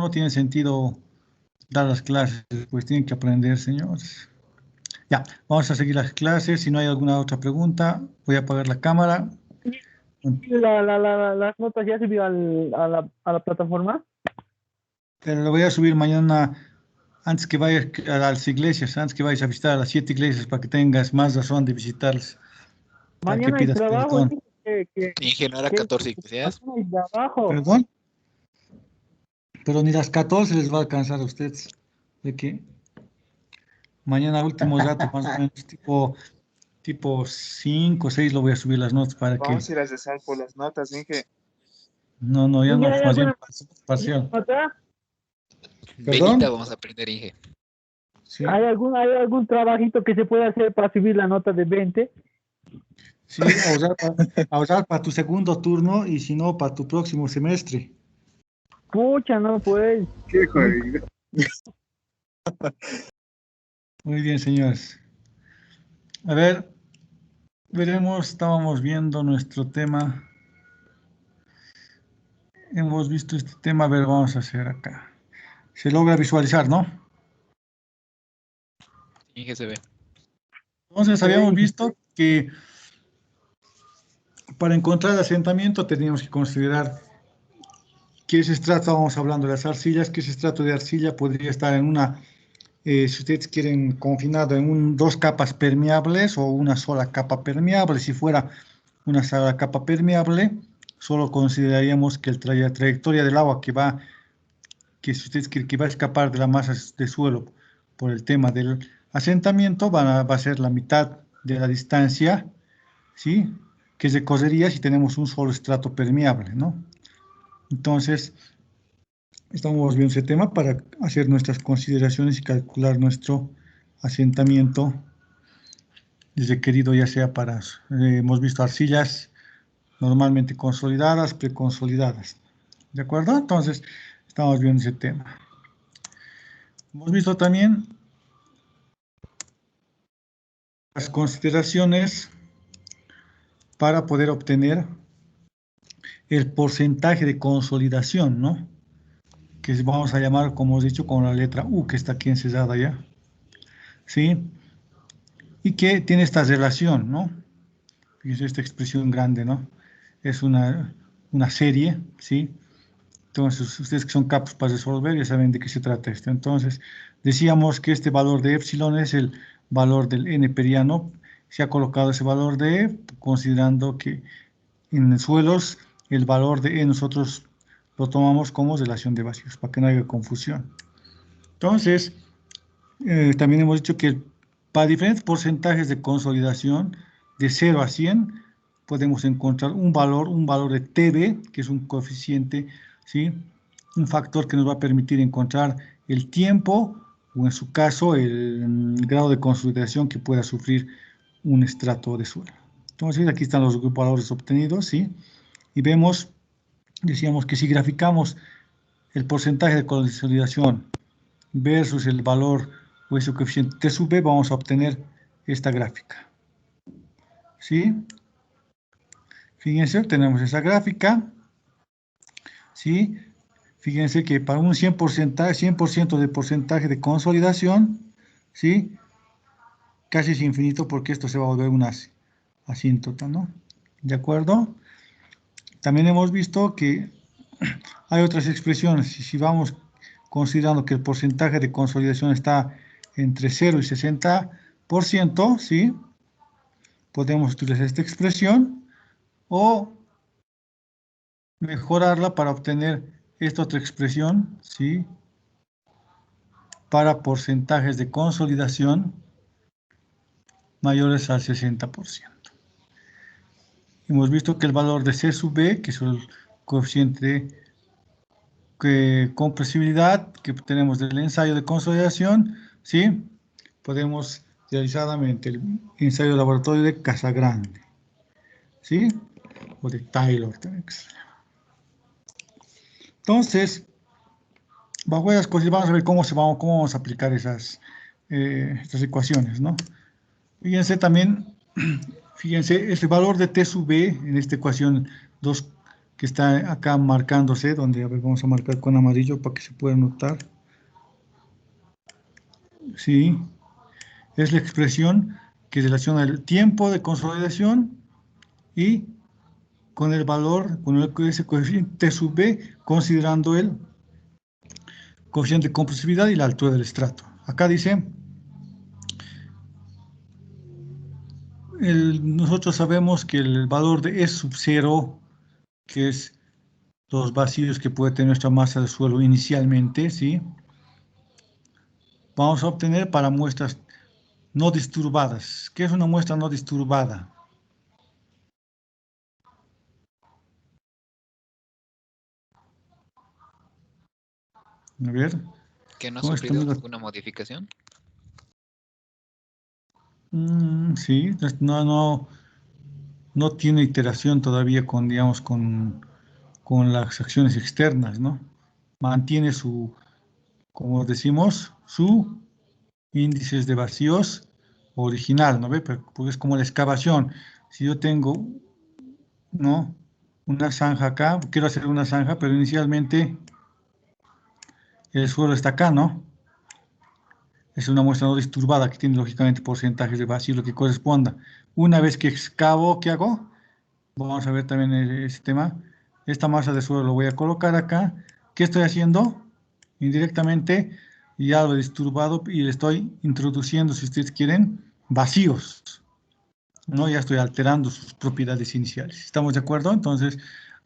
no tiene sentido dar las clases, pues tienen que aprender, señores. Ya, vamos a seguir las clases. Si no hay alguna otra pregunta, voy a apagar la cámara. Las notas ya subió a la plataforma. Pero lo voy a subir mañana, antes que vayas a las iglesias, antes que vayas a visitar a las 7 iglesias, para que tengas más razón de visitarlas, para que Mañana hay pidas trabajo, perdón. Inge, ¿no era que 14 iglesias? mañana hay trabajo. ¿Perdón? Pero ni las 14 les va a alcanzar a ustedes. ¿De qué? Mañana, último rato, más o menos, tipo 5 o 6, lo voy a subir las notas para que... Vamos a ir a cesar por las notas, Inge. No, ya ¿Y no, hay más bien alguna parcial. nota? ¿Perdón? Velita vamos a aprender, Inge. Sí, ¿Hay algún trabajito que se pueda hacer para subir la nota de 20? sí, ahorrar para tu segundo turno y si no, para tu próximo semestre. Pucha, no, pues. Qué jodido. Muy bien, señores. A ver, veremos, estábamos viendo nuestro tema. Hemos visto este tema, a ver, vamos a hacer acá. Se logra visualizar, ¿no? Inge se ve. Entonces, habíamos visto que para encontrar el asentamiento teníamos que considerar qué estrato, estábamos hablando de las arcillas, qué estrato de arcilla podría estar en una, si ustedes quieren, confinado en dos capas permeables o una sola capa permeable. Si fuera una sola capa permeable, solo consideraríamos que la trayectoria del agua que si ustedes quieren que va a escapar de la masa de suelo por el tema del asentamiento, va a ser la mitad de la distancia, ¿sí?, que recorrería si tenemos un solo estrato permeable, ¿no? Entonces, estamos viendo ese tema para hacer nuestras consideraciones y calcular nuestro asentamiento requerido, ya sea para, hemos visto arcillas normalmente consolidadas, preconsolidadas, ¿de acuerdo? Entonces, estamos viendo ese tema. Hemos visto también las consideraciones para poder obtener el porcentaje de consolidación, ¿no? Que vamos a llamar, como hemos dicho, con la letra U, que está aquí encerrada ya, ¿sí? Y que tiene esta relación, ¿no? Fíjense esta expresión grande, ¿no? Es una serie, ¿sí? Entonces, ustedes que son capos para resolver ya saben de qué se trata esto. Entonces, decíamos que este valor de epsilon es el valor del n periano. Se ha colocado ese valor de E, considerando que en suelos el valor de E nosotros lo tomamos como relación de vacíos, para que no haya confusión. Entonces, también hemos dicho que para diferentes porcentajes de consolidación, de 0 a 100, podemos encontrar un valor de TB, que es un coeficiente, ¿sí?, un factor que nos va a permitir encontrar el tiempo, o en su caso, el grado de consolidación que pueda sufrir un estrato de suelo. Entonces, aquí están los valores obtenidos, ¿sí? Y vemos, decíamos que si graficamos el porcentaje de consolidación versus el valor o ese coeficiente T sub B, vamos a obtener esta gráfica, ¿sí? Fíjense, tenemos esa gráfica, ¿sí? Fíjense que para un 100% de porcentaje de consolidación, ¿sí?, casi es infinito, porque esto se va a volver una asíntota, ¿no? ¿De acuerdo? También hemos visto que hay otras expresiones. Si vamos considerando que el porcentaje de consolidación está entre 0 y 60%, ¿sí?, podemos utilizar esta expresión o mejorarla para obtener esta otra expresión, ¿sí?, para porcentajes de consolidación mayores al 60%. Hemos visto que el valor de C sub B, que es el coeficiente de compresibilidad que tenemos del ensayo de consolidación, ¿sí?, podemos realizadamente el ensayo de laboratorio de Casagrande, ¿sí?, o de Taylor también. Entonces, bajo esas cosas vamos a ver cómo vamos a aplicar estas ecuaciones, ¿no? Fíjense también, fíjense, el valor de T sub B en esta ecuación 2 que está acá marcándose, donde, a ver, vamos a marcar con amarillo para que se pueda notar. Sí, es la expresión que relaciona el tiempo de consolidación y con el valor, con ese coeficiente T sub B, considerando el coeficiente de compresividad y la altura del estrato. Acá dice, nosotros sabemos que el valor de E sub 0, que es los vacíos que puede tener nuestra masa de suelo inicialmente, ¿sí? Vamos a obtener para muestras no disturbadas. ¿Qué es una muestra no disturbada? A ver, Que no ha con esto sufrido mismo. ninguna modificación. Sí, no tiene iteración todavía con, digamos, con las acciones externas, ¿no? Mantiene su, como decimos, su índices de vacíos original, ¿no ve? Porque es como la excavación. Si yo tengo, ¿no?, una zanja acá, quiero hacer una zanja, pero inicialmente el suelo está acá, ¿no? Es una muestra no disturbada que tiene lógicamente porcentajes de vacío, lo que corresponda. Una vez que excavo, ¿qué hago? Vamos a ver también ese tema. Esta masa de suelo lo voy a colocar acá. ¿Qué estoy haciendo? Indirectamente ya lo he disturbado y le estoy introduciendo, si ustedes quieren, vacíos, ¿no? Ya estoy alterando sus propiedades iniciales. ¿Estamos de acuerdo? Entonces,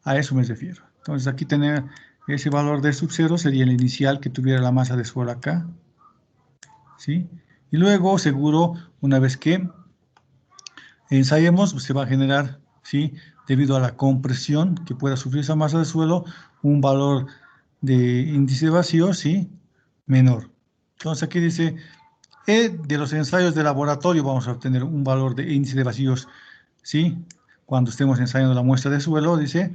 a eso me refiero. Entonces, aquí tener ese valor de sub 0 sería el inicial que tuviera la masa de suelo acá, ¿sí? Y luego, seguro, una vez que ensayemos, se va a generar, ¿sí?, debido a la compresión que pueda sufrir esa masa de suelo, un valor de índice de vacío, ¿sí?, menor. Entonces aquí dice, de los ensayos de laboratorio vamos a obtener un valor de índice de vacíos, ¿sí?, cuando estemos ensayando la muestra de suelo, dice,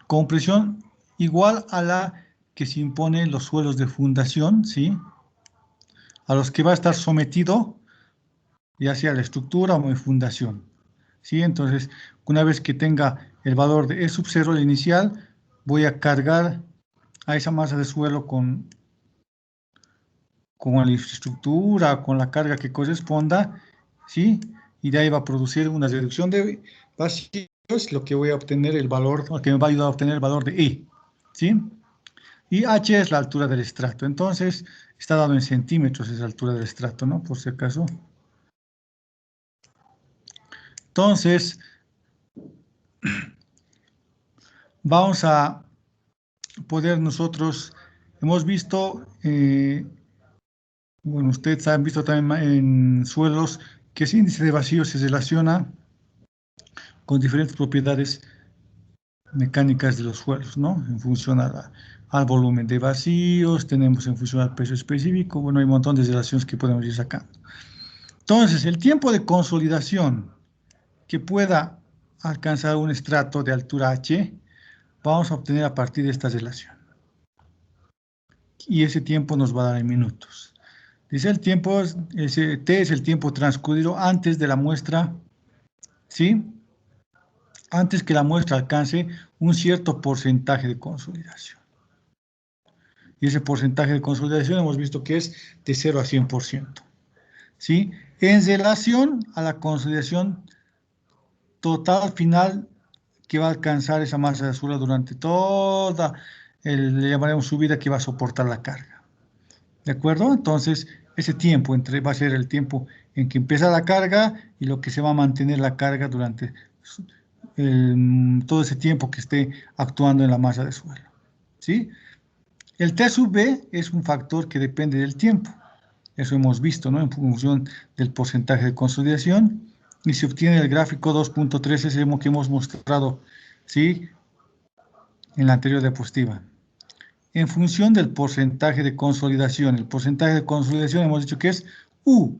compresión igual a la que se impone en los suelos de fundación, ¿sí?, a los que va a estar sometido, ya sea la estructura o en fundación. ¿Sí? Entonces, una vez que tenga el valor de E sub 0, el inicial, voy a cargar a esa masa de suelo con la infraestructura, con la carga que corresponda, ¿sí? Y de ahí va a producir una reducción de vacíos, lo que voy a obtener el valor, lo que me va a ayudar a obtener el valor de E, ¿sí? Y H es la altura del estrato. Entonces, está dado en centímetros esa altura del estrato, ¿no? Por si acaso. Entonces, vamos a poder nosotros, hemos visto, bueno, ustedes han visto también en suelos que ese índice de vacío se relaciona con diferentes propiedades mecánicas de los suelos, ¿no? En función al volumen de vacíos, tenemos en función al peso específico, bueno, hay un montón de relaciones que podemos ir sacando. Entonces, el tiempo de consolidación que pueda alcanzar un estrato de altura H, vamos a obtener a partir de esta relación. Y ese tiempo nos va a dar en minutos. Dice el tiempo, ese T es el tiempo transcurrido antes de la muestra, ¿sí? Antes que la muestra alcance un cierto porcentaje de consolidación. Y ese porcentaje de consolidación hemos visto que es de 0 a 100%, ¿sí? En relación a la consolidación total final que va a alcanzar esa masa de suelo durante toda, le llamaremos su vida, que va a soportar la carga. ¿De acuerdo? Entonces, ese tiempo va a ser el tiempo en que empieza la carga y lo que se va a mantener la carga durante todo ese tiempo que esté actuando en la masa de suelo, ¿sí? El T sub B es un factor que depende del tiempo. Eso hemos visto, ¿no? En función del porcentaje de consolidación. Y se obtiene el gráfico 2.3, ese que hemos mostrado, ¿sí?, en la anterior diapositiva. En función del porcentaje de consolidación. El porcentaje de consolidación hemos dicho que es U,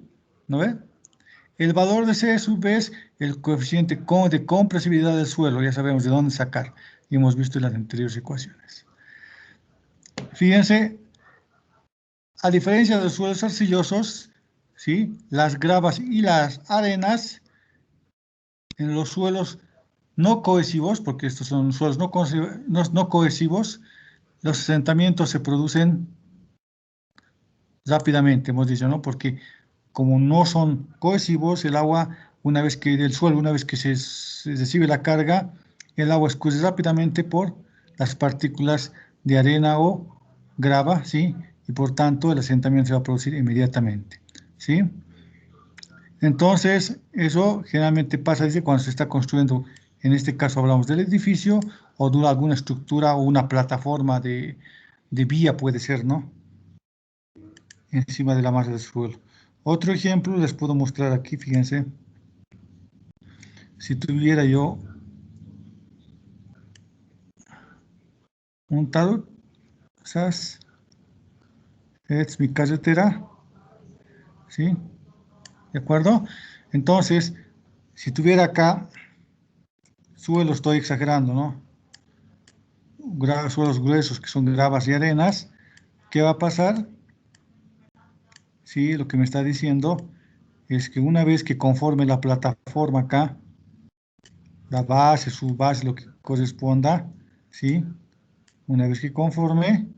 ¿no ve? El valor de C sub B es el coeficiente de compresibilidad del suelo, ya sabemos de dónde sacar, y hemos visto en las anteriores ecuaciones. Fíjense, a diferencia de los suelos arcillosos, ¿sí?, las gravas y las arenas, en los suelos no cohesivos, porque estos son suelos no cohesivos, los asentamientos se producen rápidamente, hemos dicho, ¿no? Porque como no son cohesivos, el agua, una vez que del suelo, una vez que se recibe la carga, el agua escurre rápidamente por las partículas de arena o grava, ¿sí? Y por tanto el asentamiento se va a producir inmediatamente, ¿sí? Entonces, eso generalmente pasa desde cuando se está construyendo, en este caso hablamos del edificio, o de alguna estructura o una plataforma de vía, puede ser, ¿no? Encima de la masa del suelo. Otro ejemplo les puedo mostrar aquí, fíjense. Si tuviera yo un talud, quizás, es mi carretera, ¿sí? ¿De acuerdo? Entonces, si tuviera acá suelo, estoy exagerando, ¿no? Suelos gruesos que son gravas y arenas, ¿qué va a pasar? Sí, lo que me está diciendo es que una vez que conforme la plataforma acá, la base, su base, lo que corresponda, ¿sí? Una vez que conforme,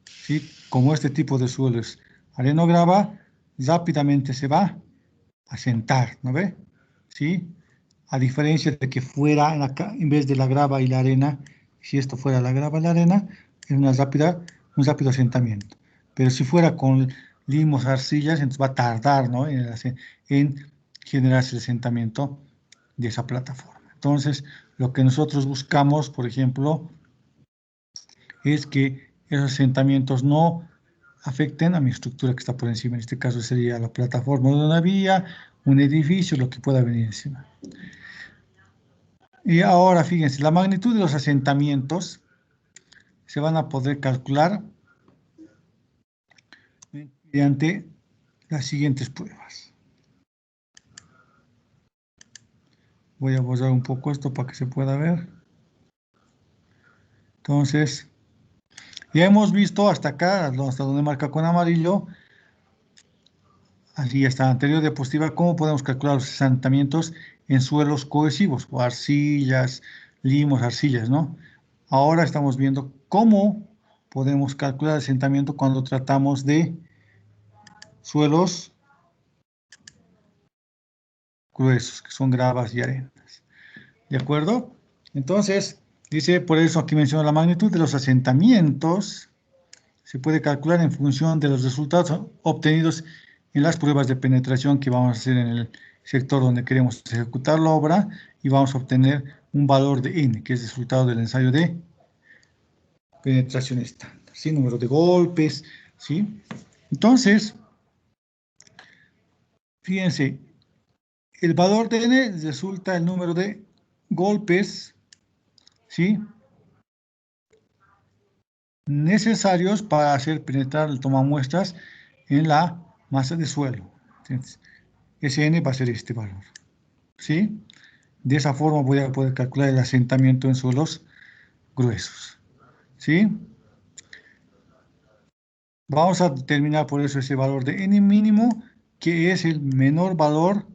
¿sí? Como este tipo de suelos, arena o grava, rápidamente se va a sentar, ¿no ve? ¿Sí? A diferencia de que fuera, en vez de la grava y la arena, si esto fuera la grava y la arena, es un rápido asentamiento. Pero si fuera con limos, arcillas, entonces va a tardar, ¿no? En generarse el asentamiento de esa plataforma. Entonces, lo que nosotros buscamos, por ejemplo, es que esos asentamientos no afecten a mi estructura que está por encima. En este caso sería la plataforma de una vía, un edificio, lo que pueda venir encima. Y ahora, fíjense, la magnitud de los asentamientos se van a poder calcular mediante las siguientes pruebas. Voy a borrar un poco esto para que se pueda ver. Entonces, ya hemos visto hasta acá, hasta donde marca con amarillo, así hasta la anterior diapositiva, cómo podemos calcular los asentamientos en suelos cohesivos, o arcillas, limos, arcillas, ¿no? Ahora estamos viendo cómo podemos calcular el asentamiento cuando tratamos de suelos gruesos, que son gravas y arenas. ¿De acuerdo? Entonces, dice, por eso aquí menciona la magnitud de los asentamientos. Se puede calcular en función de los resultados obtenidos en las pruebas de penetración que vamos a hacer en el sector donde queremos ejecutar la obra y vamos a obtener un valor de N, que es el resultado del ensayo de penetración estándar, ¿sí? Número de golpes, ¿sí? Entonces, fíjense, el valor de N resulta el número de golpes, ¿sí? Necesarios para hacer penetrar el tomamuestras en la masa de suelo. Entonces, Sn va a ser este valor, ¿sí? De esa forma voy a poder calcular el asentamiento en suelos gruesos, ¿sí? Vamos a determinar por eso ese valor de n mínimo, que es el menor valor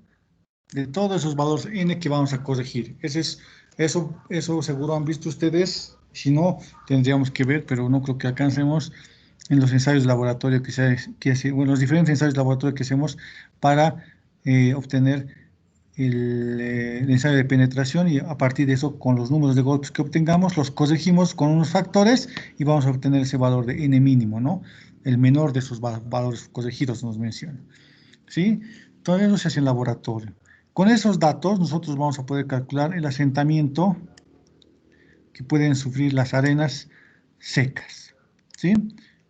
de todos esos valores n que vamos a corregir. Eso seguro han visto ustedes. Si no, tendríamos que ver, pero no creo que alcancemos en los ensayos de laboratorio bueno, los diferentes ensayos de laboratorio que hacemos para obtener el ensayo de penetración, y a partir de eso, con los números de golpes que obtengamos, los corregimos con unos factores y vamos a obtener ese valor de n mínimo, ¿no? El menor de esos valores corregidos nos menciona, ¿sí? Todo eso se hace en laboratorio. Con esos datos nosotros vamos a poder calcular el asentamiento que pueden sufrir las arenas secas, ¿sí?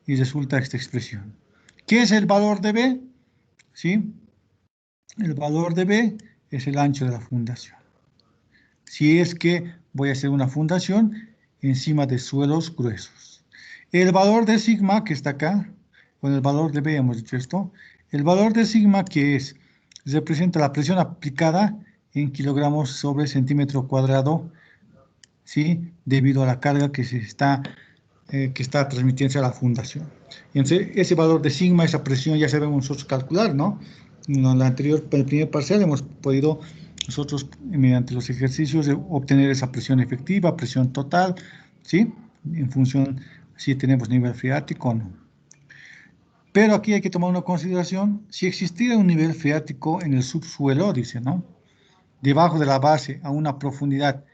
Y resulta esta expresión. ¿Qué es el valor de B? ¿Sí? El valor de B es el ancho de la fundación. Si es que voy a hacer una fundación encima de suelos gruesos. El valor de sigma, que está acá, con el valor de B hemos dicho esto, el valor de sigma, que representa la presión aplicada en kilogramos sobre centímetro cuadrado, ¿sí? Debido a la carga que está transmitiéndose a la fundación. Entonces, ese valor de sigma, esa presión, ya sabemos nosotros calcular, ¿no? En el primer parcial hemos podido nosotros mediante los ejercicios de obtener esa presión efectiva, presión total, ¿sí? En función si tenemos nivel freático o no. Pero aquí hay que tomar una consideración, si existiera un nivel freático en el subsuelo, dice, ¿no? Debajo de la base a una profundidad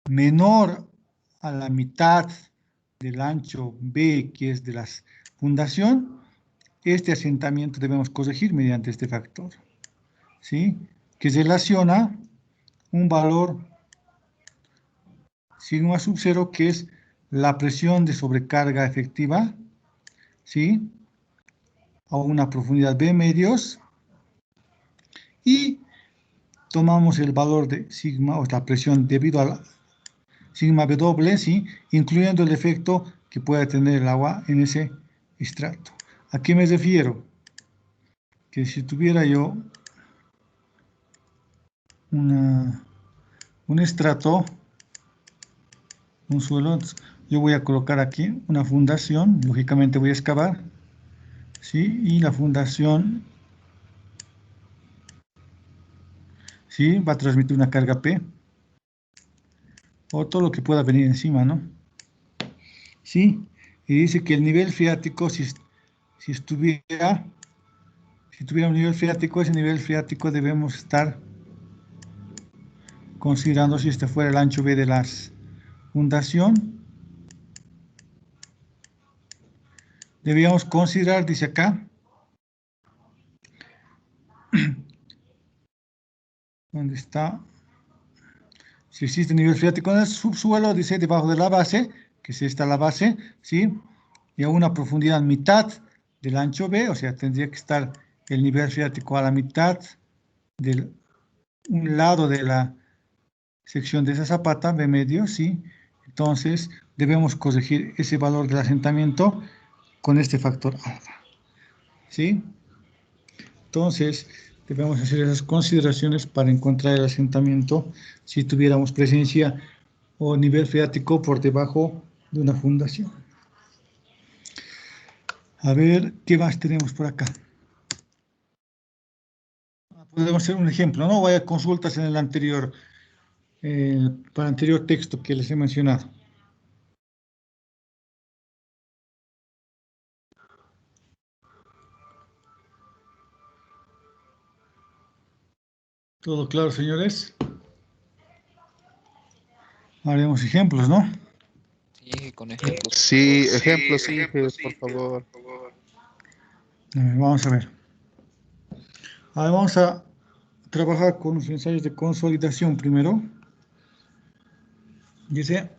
menor a la mitad del ancho B, que es de la fundación, este asentamiento debemos corregir mediante este factor, ¿sí? Que relaciona un valor sigma sub 0, que es la presión de sobrecarga efectiva, ¿sí? A una profundidad B medios, y tomamos el valor de sigma, o la presión debido a la sigma B doble, ¿sí? Incluyendo el efecto que pueda tener el agua en ese extracto. ¿A qué me refiero? Que si tuviera yo un estrato, un suelo, yo voy a colocar aquí una fundación, lógicamente voy a excavar, ¿sí? Y la fundación, ¿sí? Va a transmitir una carga P, o todo lo que pueda venir encima, ¿no? ¿Sí? Y dice que el nivel freático, si tuviera un nivel freático, ese nivel freático debemos estar considerando, si este fuera el ancho B de la fundación, debíamos considerar, dice acá, ¿dónde está? Si existe nivel freático en el subsuelo, dice debajo de la base, que es esta la base, ¿sí? Y a una profundidad mitad del ancho B, o sea, tendría que estar el nivel freático a la mitad del un lado de la sección de esa zapata, B medio, ¿sí? Entonces, debemos corregir ese valor del asentamiento con este factor alfa, ¿sí? Entonces, debemos hacer esas consideraciones para encontrar el asentamiento si tuviéramos presencia o nivel freático por debajo de una fundación. A ver, ¿qué más tenemos por acá? Podemos hacer un ejemplo, ¿no? Vaya consultas en el anterior, para el anterior texto que les he mencionado. ¿Todo claro, señores? Haremos ejemplos, ¿no? Sí, con ejemplos. Sí, ejemplos, sí, por favor. Vamos a ver. Ahora vamos a trabajar con los ensayos de consolidación primero. Dice,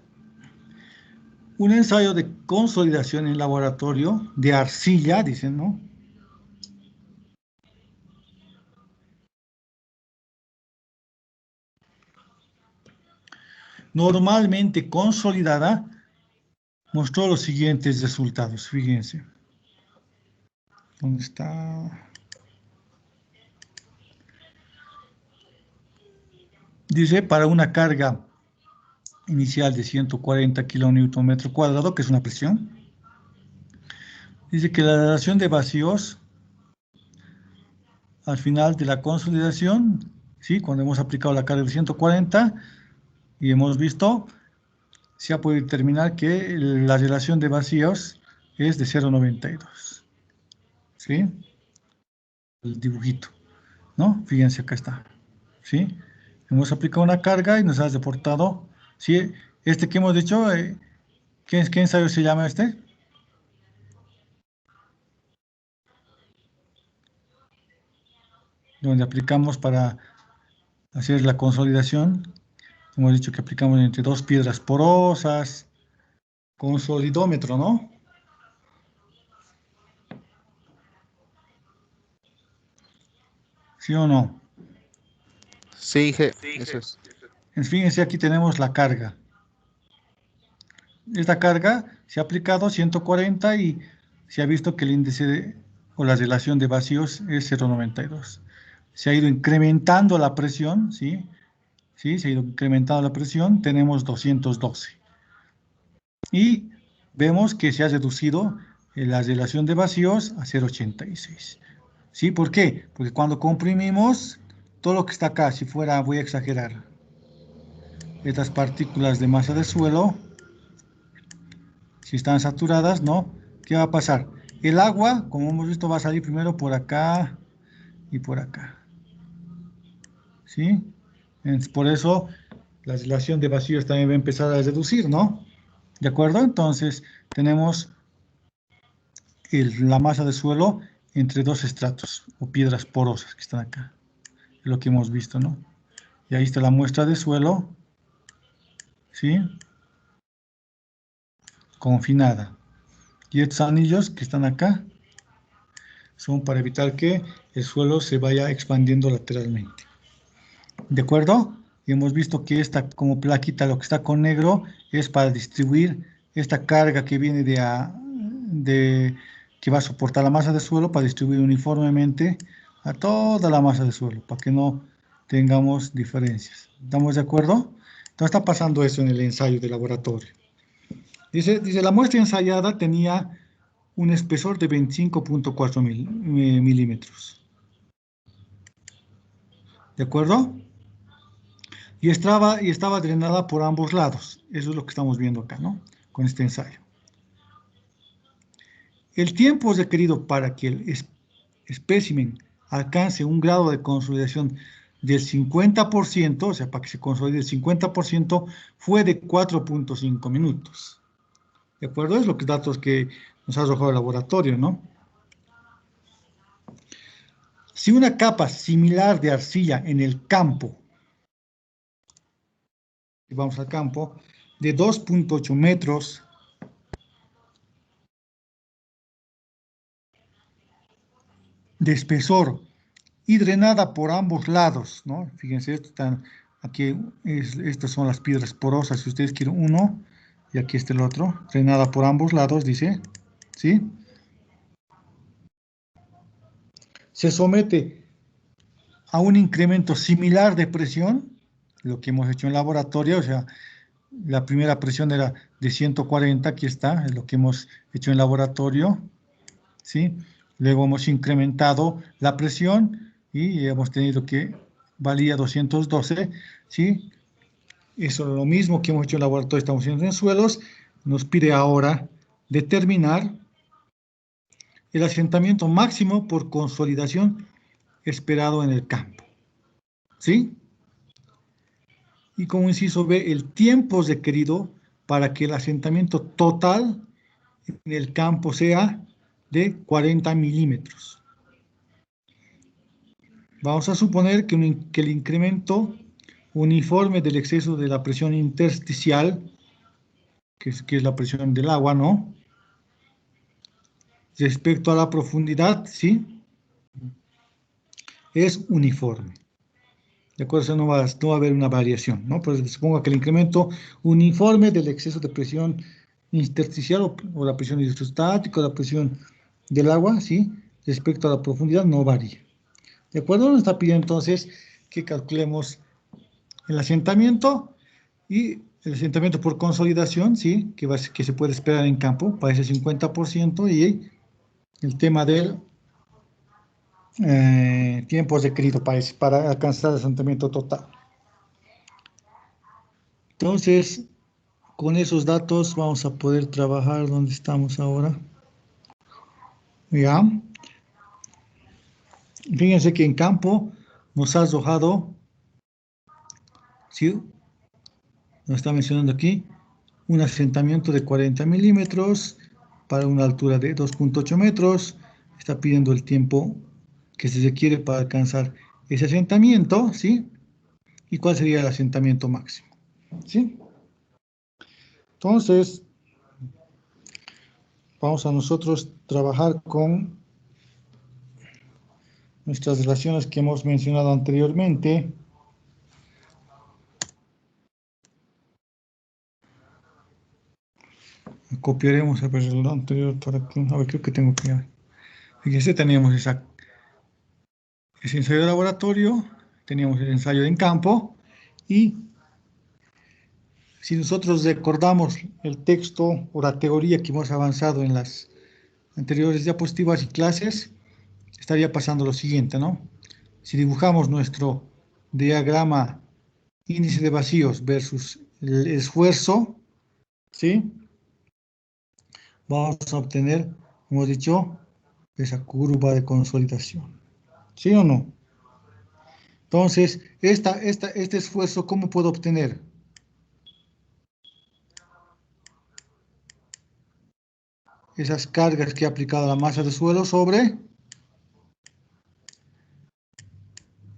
un ensayo de consolidación en laboratorio de arcilla, dicen, ¿no? Normalmente consolidada, mostró los siguientes resultados. Fíjense. ¿Dónde está? Dice, para una carga inicial de 140 kilonewton metro cuadrado, que es una presión. Dice que la relación de vacíos al final de la consolidación, ¿sí? Cuando hemos aplicado la carga de 140 y hemos visto, se ha podido determinar que la relación de vacíos es de 0,92. ¿Sí? El dibujito, ¿no? Fíjense, acá está. ¿Sí? Hemos aplicado una carga y nos ha reportado, ¿sí? Este que hemos dicho, ¿qué ensayo se llama este? Donde aplicamos para hacer la consolidación. Hemos dicho que aplicamos entre dos piedras porosas, consolidómetro, ¿no? ¿Sí o no? Sí, eso es. Fíjense, aquí tenemos la carga. Esta carga se ha aplicado 140 y se ha visto que el índice o la relación de vacíos es 0,92. Se ha ido incrementando la presión, ¿sí? ¿Sí? Se ha ido incrementando la presión, tenemos 212. Y vemos que se ha reducido la relación de vacíos a 0,86. ¿Sí? ¿Por qué? Porque cuando comprimimos, todo lo que está acá, si fuera, voy a exagerar, estas partículas de masa de suelo, si están saturadas, ¿no? ¿Qué va a pasar? El agua, como hemos visto, va a salir primero por acá y por acá. ¿Sí? Por eso la relación de vacíos también va a empezar a reducir, ¿no? ¿De acuerdo? Entonces tenemos la masa de suelo entre dos estratos o piedras porosas que están acá. Es lo que hemos visto, ¿no? Y ahí está la muestra de suelo, ¿sí? Confinada. Y estos anillos que están acá son para evitar que el suelo se vaya expandiendo lateralmente. ¿De acuerdo? Y hemos visto que esta como plaquita, lo que está con negro, es para distribuir esta carga que viene que va a soportar la masa de suelo, para distribuir uniformemente a toda la masa de suelo, para que no tengamos diferencias. ¿Estamos de acuerdo? Entonces está pasando eso en el ensayo de laboratorio. Dice, la muestra ensayada tenía un espesor de 25.4 milímetros. ¿De acuerdo? Y estaba drenada por ambos lados. Eso es lo que estamos viendo acá, ¿no? Con este ensayo. El tiempo requerido para que el espécimen alcance un grado de consolidación del 50%, o sea, para que se consolide el 50%, fue de 4.5 minutos. ¿De acuerdo? Es lo que datos que nos ha arrojado el laboratorio, ¿no? Si una capa similar de arcilla en el campo, vamos al campo, de 2.8 metros, de espesor y drenada por ambos lados, ¿no? Fíjense, aquí estas son las piedras porosas, si ustedes quieren uno, y aquí está el otro, drenada por ambos lados, dice, ¿sí? Se somete a un incremento similar de presión, lo que hemos hecho en laboratorio, o sea, la primera presión era de 140, aquí está, es lo que hemos hecho en laboratorio, ¿sí? Luego hemos incrementado la presión y hemos tenido que valía 212, ¿sí? Eso es lo mismo que hemos hecho en laboratorio, estamos haciendo en suelos. Nos pide ahora determinar el asentamiento máximo por consolidación esperado en el campo, ¿sí? Y como inciso B, el tiempo requerido para que el asentamiento total en el campo sea de 40 milímetros. Vamos a suponer que el incremento uniforme del exceso de la presión intersticial, que es la presión del agua, ¿no? Respecto a la profundidad, ¿sí? Es uniforme. De acuerdo, o sea, no va a haber una variación, ¿no? Pues supongo que el incremento uniforme del exceso de presión intersticial o la presión hidrostática o la presión del agua, ¿sí? Respecto a la profundidad no varía. ¿De acuerdo? Nos está pidiendo entonces que calculemos el asentamiento y el asentamiento por consolidación, ¿sí? Que se puede esperar en campo para ese 50% y el tema del tiempo requerido para alcanzar el asentamiento total. Entonces, con esos datos vamos a poder trabajar donde estamos ahora. ¿Ya? Fíjense que en campo nos ha arrojado, ¿sí? Nos está mencionando aquí, un asentamiento de 40 milímetros para una altura de 2.8 metros. Está pidiendo el tiempo que se requiere para alcanzar ese asentamiento, ¿sí? ¿Y cuál sería el asentamiento máximo? ¿Sí? Entonces, vamos a nosotros trabajar con nuestras relaciones que hemos mencionado anteriormente. Copiaremos el anterior para que, a ver, creo que tengo que... Fíjense, teníamos ese ensayo de laboratorio, teníamos el ensayo en campo, y si nosotros recordamos el texto o la teoría que hemos avanzado en las anteriores diapositivas y clases, estaría pasando lo siguiente, ¿no? Si dibujamos nuestro diagrama índice de vacíos versus el esfuerzo, ¿sí? Vamos a obtener, como hemos dicho, esa curva de consolidación. ¿Sí o no? Entonces, este esfuerzo, ¿cómo puedo obtener? Esas cargas que ha aplicado la masa de suelo sobre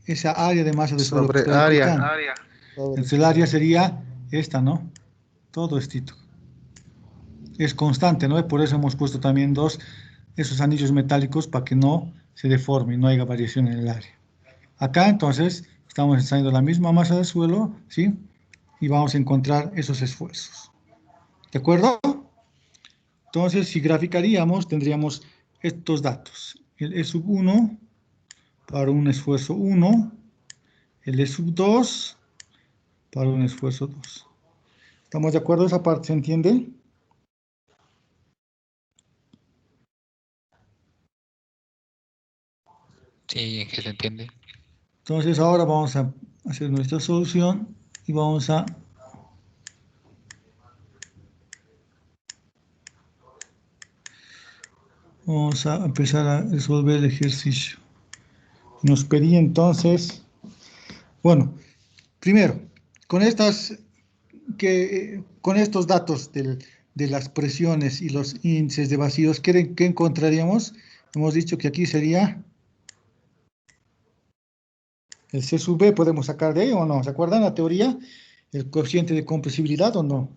esa área de masa de suelo que Sobre estoy área. aplicando. Entonces, el área sería esta, ¿no? Todo esto. Es constante, ¿no? Por eso hemos puesto también esos anillos metálicos para que no se deforme y no haya variación en el área. Acá, entonces, estamos extrayendo la misma masa de suelo, ¿sí? Y vamos a encontrar esos esfuerzos. ¿De acuerdo? Entonces, si graficaríamos, tendríamos estos datos. El E sub 1 para un esfuerzo 1, el E sub 2 para un esfuerzo 2. ¿Estamos de acuerdo? ¿Esa parte se entiende? Sí, que se entiende. Entonces, ahora vamos a hacer nuestra solución y vamos a empezar a resolver el ejercicio. Nos pedía entonces, bueno, primero, con estos datos de las presiones y los índices de vacíos, ¿qué encontraríamos? Hemos dicho que aquí sería el C sub B, podemos sacar de ahí o no. ¿Se acuerdan la teoría? El coeficiente de compresibilidad o no.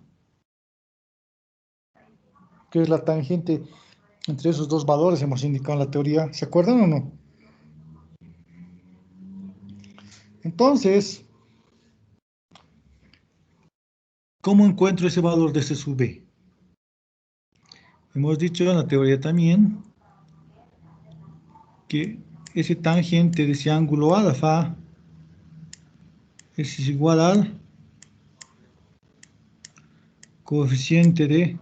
Que es la tangente entre esos dos valores, hemos indicado en la teoría. ¿Se acuerdan o no? Entonces, ¿cómo encuentro ese valor de C sub B? Hemos dicho en la teoría también que ese tangente de ese ángulo alfa es igual al coeficiente de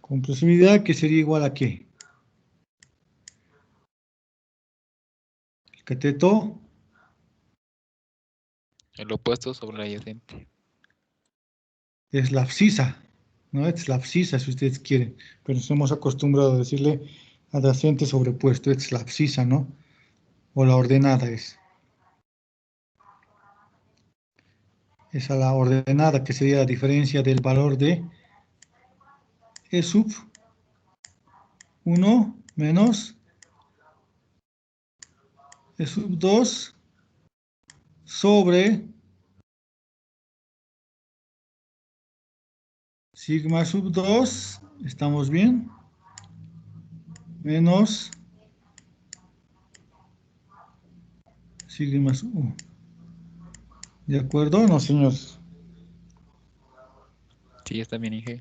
compresibilidad, que sería igual a ¿qué? El cateto El opuesto sobre el adyacente. es la abscisa, ¿no? Es la abscisa, si ustedes quieren, pero nos hemos acostumbrado a decirle adyacente sobrepuesto, es la abscisa, ¿no? O la ordenada es. Esa la ordenada, que sería la diferencia del valor de E sub 1 menos E sub 2 sobre sigma sub 2, ¿estamos bien? Menos sigma sub 1. ¿De acuerdo o no, señores? Sí, está bien, Inge.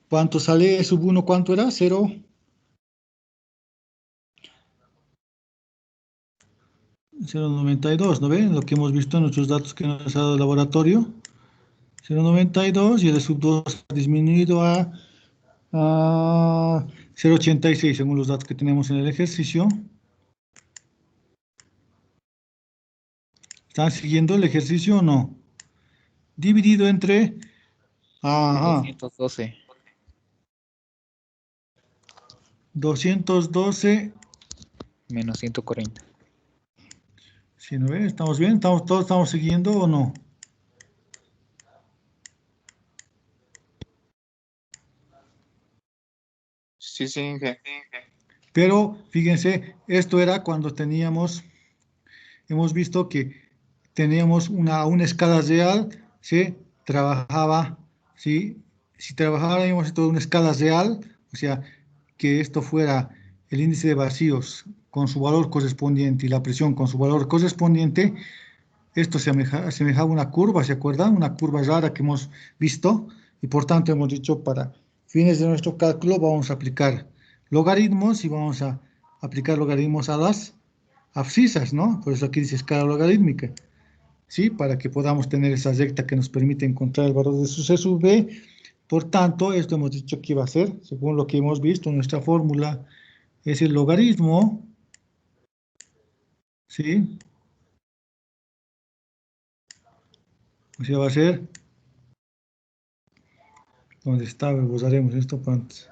¿Cuánto sale E sub 1? ¿Cuánto era? 0. 0,92, ¿no ven? Lo que hemos visto en nuestros datos que nos ha dado el laboratorio. 0,92 y el sub 2 ha disminuido a 0,86 según los datos que tenemos en el ejercicio. ¿Están siguiendo el ejercicio o no? Dividido entre... Ajá, 212. 212. Menos 140. ¿Sí, no ven? ¿Estamos bien? ¿Todos estamos siguiendo o no? Sí, sí, Inge. Pero fíjense, esto era cuando hemos visto que teníamos una escala real, se trabajaba, ¿sí? Si trabajáramos toda una escala real, o sea, que esto fuera el índice de vacíos con su valor correspondiente y la presión con su valor correspondiente, esto se asemejaba a una curva, ¿se acuerdan? Una curva rara que hemos visto y por tanto hemos dicho para fines de nuestro cálculo vamos a aplicar logaritmos y vamos a aplicar logaritmos a las abscisas, ¿no? Por eso aquí dice escala logarítmica, ¿sí? Para que podamos tener esa recta que nos permite encontrar el valor de su C sub B. Por tanto, esto hemos dicho que iba a ser, según lo que hemos visto, nuestra fórmula es el logaritmo, ¿sí? O sea, va a ser, ¿dónde está? Usaremos esto para antes.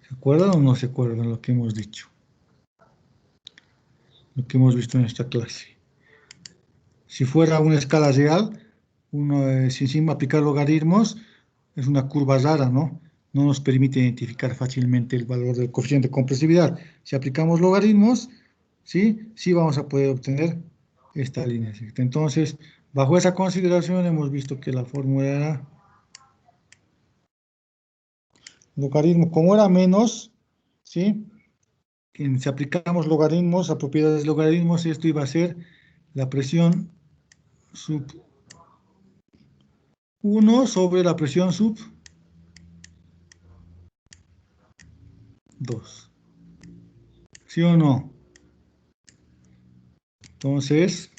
¿Se acuerdan o no se acuerdan lo que hemos dicho? Lo que hemos visto en esta clase. Si fuera una escala real, si encima aplicar logaritmos, es una curva rara, ¿no? No nos permite identificar fácilmente el valor del coeficiente de compresividad. Si aplicamos logaritmos, ¿sí? Sí vamos a poder obtener esta línea recta. Entonces, bajo esa consideración hemos visto que la fórmula era logaritmo, como era menos, ¿sí? Si aplicamos logaritmos a propiedades de logaritmos, esto iba a ser la presión sub 1 sobre la presión sub 2. ¿Sí o no? Entonces,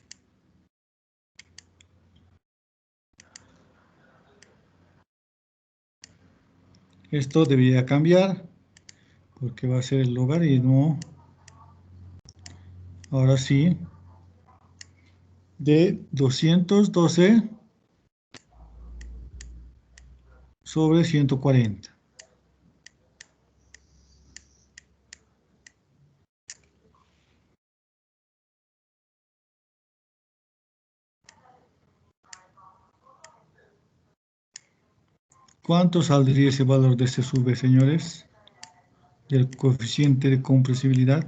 esto debería cambiar porque va a ser el logaritmo, ahora sí, de 212 sobre 140. ¿Cuánto saldría ese valor de C sub B, señores? Del coeficiente de compresibilidad.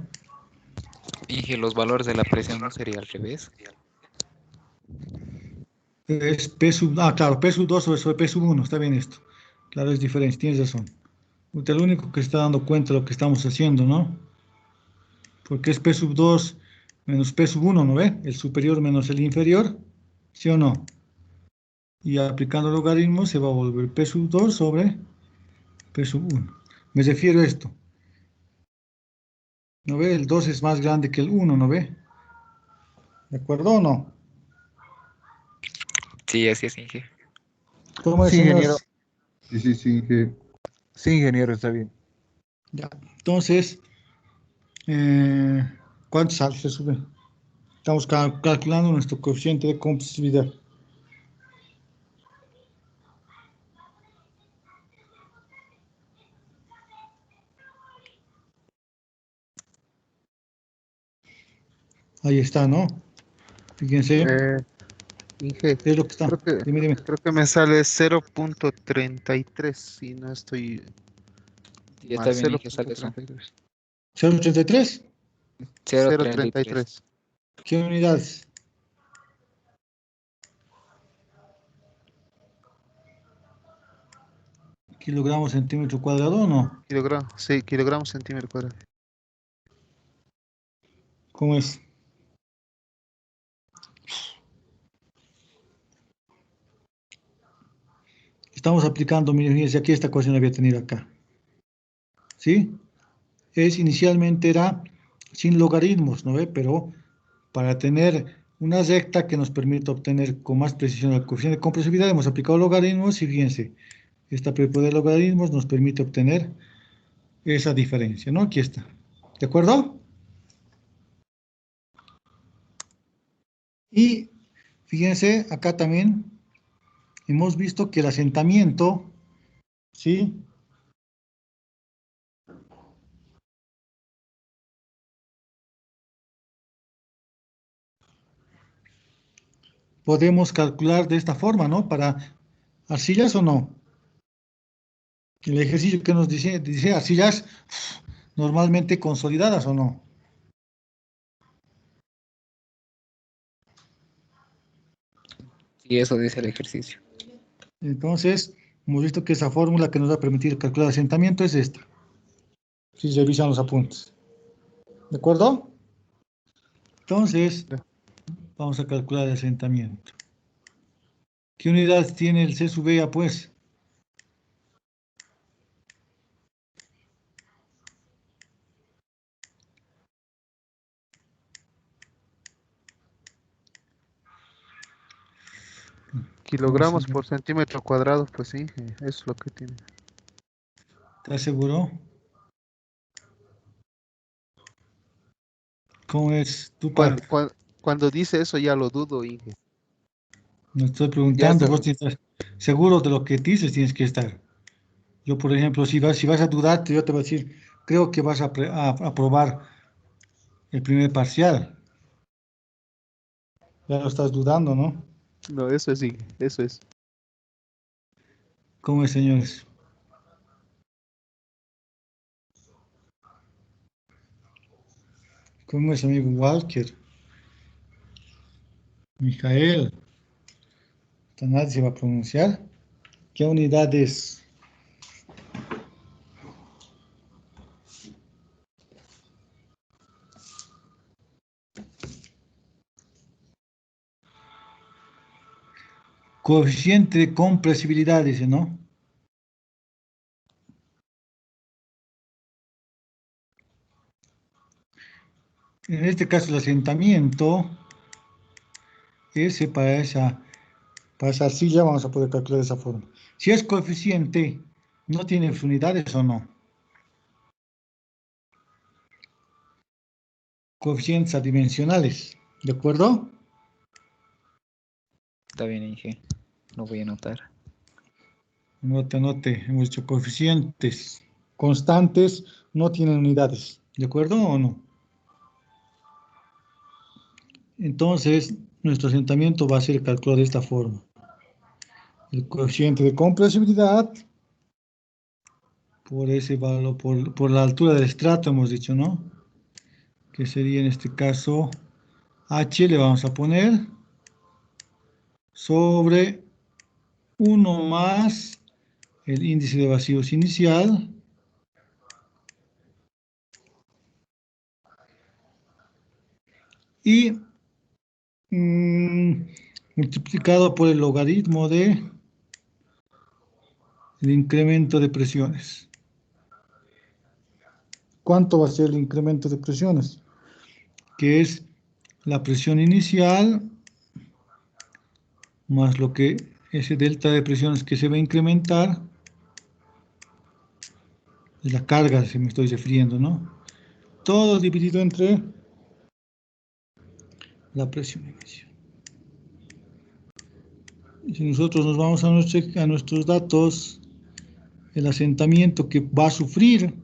Inge, los valores de la presión no sería al revés. Es P sub, claro, P sub 2 sobre P sub 1, está bien esto. Claro, es diferente, tienes razón. Usted es el único que está dando cuenta de lo que estamos haciendo, ¿no? Porque es P sub 2 menos P sub 1, ¿no ve? El superior menos el inferior, ¿sí o no? Y aplicando logaritmos se va a volver P sub 2 sobre P sub 1. Me refiero a esto. ¿No ve? El 2 es más grande que el 1, ¿no ve? ¿De acuerdo o no? Sí, así es, Inge. ¿Cómo es, Sí, ingeniero. señores? Sí, ingeniero, está bien. Ya. Entonces, ¿cuánto sale? Se sube. Estamos calculando nuestro coeficiente de compresibilidad. Ahí está, ¿no? Fíjense, Inge, es lo que está. creo que, Dime, dime. creo que me sale 0.33, si no estoy Sí, está mal, bien, Inge, sale eso. 0.33. 0,83. 0,33. 0.33. ¿Qué unidades? ¿Kilogramos centímetro cuadrado o no? Kilogramos, sí, kilogramos centímetro cuadrado. ¿Cómo es? Estamos aplicando, miren, fíjense, aquí esta ecuación la voy a tener acá. ¿Sí? Inicialmente era sin logaritmos, ¿no ve? Pero para tener una recta que nos permita obtener con más precisión el coeficiente de compresibilidad, hemos aplicado logaritmos y fíjense, esta propiedad de logaritmos nos permite obtener esa diferencia, ¿no? Aquí está. ¿De acuerdo? Y fíjense, acá también hemos visto que el asentamiento, ¿sí? Podemos calcular de esta forma, ¿no? Para arcillas o no. El ejercicio que nos dice arcillas normalmente consolidadas o no. Sí, eso dice el ejercicio. Entonces, hemos visto que esa fórmula que nos va a permitir calcular el asentamiento es esta. Si revisan los apuntes. ¿De acuerdo? Entonces, vamos a calcular el asentamiento. ¿Qué unidad tiene el C sub A, pues? ¿Cómo se Kilogramos llama? por centímetro cuadrado, pues sí, eso es lo que tiene. ¿Estás seguro? ¿Cómo es tu Cuando, parte? cuando dice eso ya lo dudo, Inge. No estoy Ya preguntando, está. vos estás seguro de lo que dices, tienes que estar. Yo, por ejemplo, si vas a dudarte, yo te voy a decir, creo que vas a aprobar el primer parcial. Ya lo estás dudando, ¿no? No, eso sí, eso es. ¿Cómo es, señores? ¿Cómo es, amigo Walker? Mijael. Hasta nadie se va a pronunciar. ¿Qué unidad es? Coeficiente de compresibilidad, dice, ¿no? En este caso, el asentamiento, ese para esa silla vamos a poder calcular de esa forma. Si es coeficiente, ¿no tiene unidades o no? Coeficientes adimensionales, ¿de acuerdo? Está bien, Inge. Lo voy a anotar. Note, hemos dicho coeficientes constantes no tienen unidades, ¿de acuerdo o no? Entonces, nuestro asentamiento va a ser calculado de esta forma. El coeficiente de compresibilidad por ese valor, por la altura del estrato, hemos dicho, ¿no? Que sería en este caso H, le vamos a poner sobre 1 más el índice de vacíos inicial y multiplicado por el logaritmo de el incremento de presiones. ¿Cuánto va a ser el incremento de presiones? Que es la presión inicial más lo que ese delta de presiones que se va a incrementar, es la carga, si me estoy refiriendo, ¿no? Todo dividido entre la presión inicial. Y si nosotros nos vamos a nuestros datos, el asentamiento que va a sufrir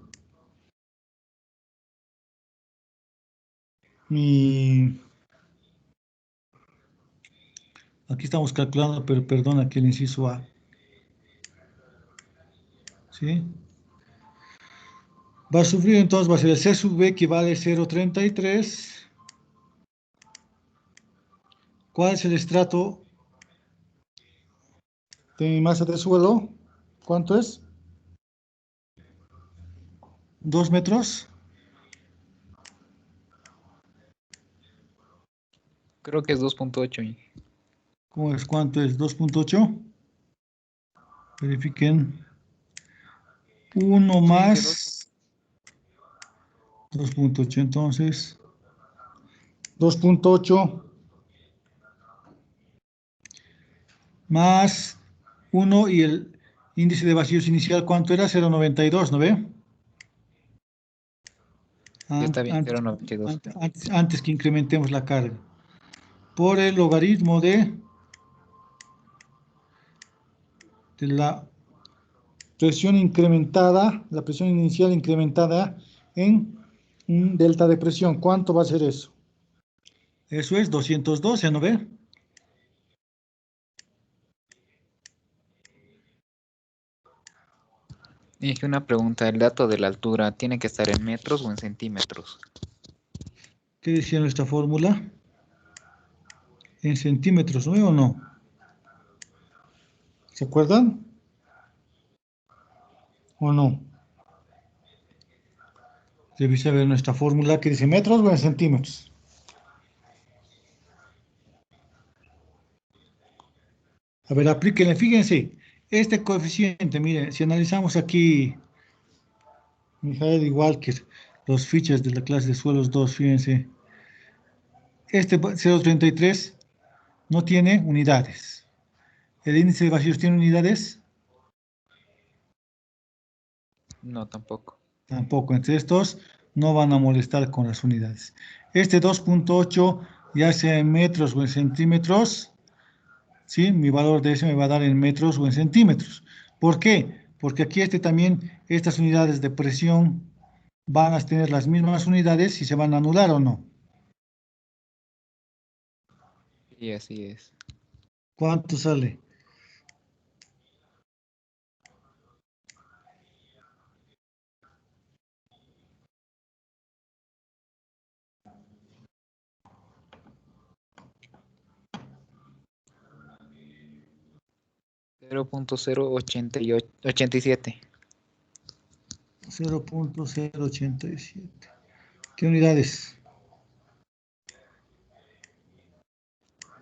aquí estamos calculando, pero perdona que el inciso A, ¿sí? Va a sufrir, entonces va a ser el C sub B que vale 0,33. ¿Cuál es el estrato de mi masa de suelo? ¿Cuánto es? 2 metros. Creo que es 2.8, Inge. ¿Cómo es? ¿Cuánto es? 2.8. Verifiquen. 1 Sí, Inge, más 2.8, entonces 2.8 más 1 y el índice de vacíos inicial, ¿cuánto era? 0,92, ¿no ve? está bien, Antes, 0.92. antes que incrementemos la carga. Por el logaritmo de la presión incrementada, la presión inicial incrementada en un delta de presión. ¿Cuánto va a ser eso? Eso es 212, ¿no ve? Inge, una pregunta. ¿El dato de la altura tiene que estar en metros o en centímetros? ¿Qué decía nuestra fórmula? En centímetros, ¿no ve o no? ¿Se acuerdan? ¿O no? Revisa ver nuestra fórmula que dice metros o en centímetros. A ver, aplíquenle, fíjense, este coeficiente, miren, si analizamos aquí, Mijael y Walker, los fichas de la clase de suelos 2, fíjense, este 0,33 no tiene unidades. ¿El índice de vacíos tiene unidades? No, tampoco. Tampoco, entre estos no van a molestar con las unidades. Este 2.8, ya sea en metros o en centímetros, ¿sí? Mi valor de S me va a dar en metros o en centímetros. ¿Por qué? Porque aquí también, estas unidades de presión van a tener las mismas unidades y se van a anular o no. Sí, así es. ¿Cuánto sale? 0.087 0.087. ¿Qué unidades?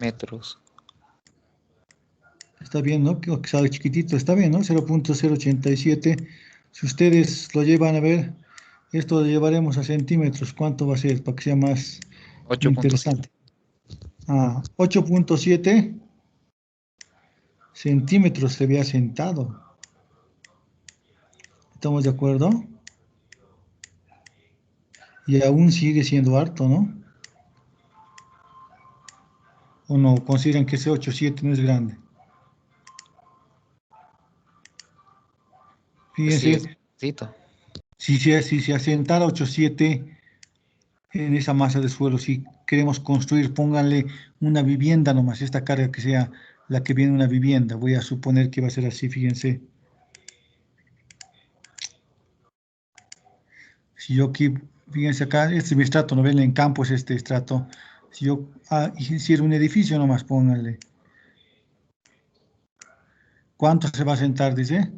metros. Está bien, ¿no? Que sale chiquitito, está bien, ¿no? 0.087. Si ustedes lo llevan a ver, esto lo llevaremos a centímetros. ¿Cuánto va a ser para que sea más interesante? 8.7. 8.7 centímetros se había sentado. ¿Estamos de acuerdo? Y aún sigue siendo harto, ¿no? ¿O no? ¿Consideran que ese 8.7 no es grande? Sí, es Fíjense, poquito. si se asentara 8.7 en esa masa de suelo, si queremos construir, pónganle una vivienda nomás, esta carga que sea la que viene de una vivienda. Voy a suponer que va a ser así, fíjense. Si yo aquí, fíjense acá, este es mi estrato, ¿no ven? En campo es este estrato. Si yo hiciera un edificio nomás, pónganle. ¿Cuánto se va a sentar, dice?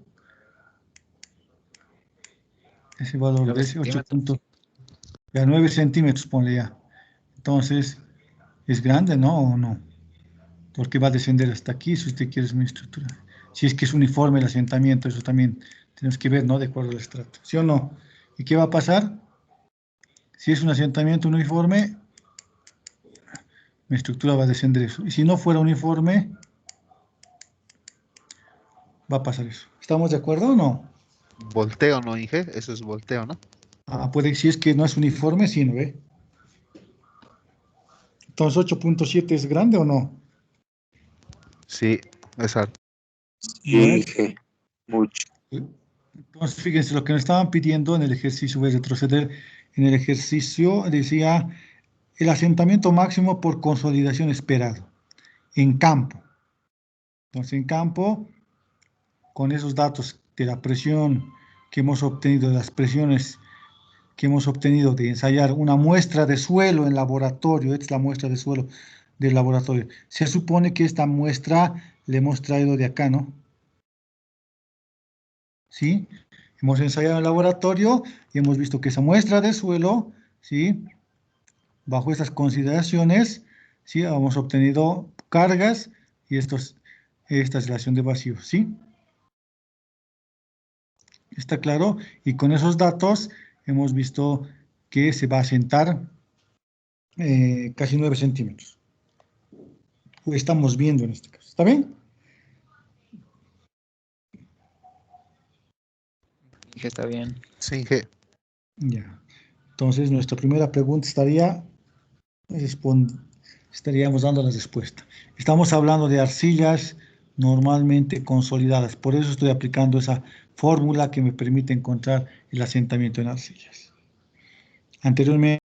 Ese valor 9 de ese 8 centímetros. puntos, ya 9 centímetros, ponle ya. Entonces, ¿es grande, no? ¿O no? Porque va a descender hasta aquí, si usted quiere, es una estructura. Si es que es uniforme el asentamiento, eso también tenemos que ver, ¿no? De acuerdo al estrato. ¿Sí o no? ¿Y qué va a pasar? Si es un asentamiento uniforme, mi estructura va a descender eso. Y si no fuera uniforme, va a pasar eso. ¿Estamos de acuerdo o no? Volteo, ¿no, Inge? Eso es volteo, ¿no? Puede, si es que no es uniforme, sí, ¿no ve? Entonces, 8.7 es grande o no. Sí, exacto. ¿No? Inge, mucho. Entonces, fíjense, lo que nos estaban pidiendo en el ejercicio, voy a retroceder, en el ejercicio decía el asentamiento máximo por consolidación esperado en campo. Entonces, en campo, con esos datos de la presión que hemos obtenido, de las presiones que hemos obtenido de ensayar una muestra de suelo en laboratorio, esta es la muestra de suelo del laboratorio. Se supone que esta muestra la hemos traído de acá, ¿no? ¿Sí? Hemos ensayado en el laboratorio y hemos visto que esa muestra de suelo, ¿sí? Bajo estas consideraciones, ¿sí? Hemos obtenido cargas y esta relación de vacío, ¿sí? ¿Está claro? Y con esos datos hemos visto que se va a asentar casi 9 centímetros. Estamos viendo en este caso. ¿Está bien? Dije, está bien. Sí, Inge. Ya. Entonces, nuestra primera pregunta estaríamos dando la respuesta. Estamos hablando de arcillas normalmente consolidadas. Por eso estoy aplicando esa fórmula que me permite encontrar el asentamiento en arcillas. Anteriormente,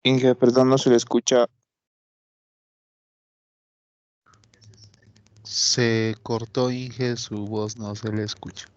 Inge, perdón, no se le escucha. Se cortó, Inge, su voz no se le escucha.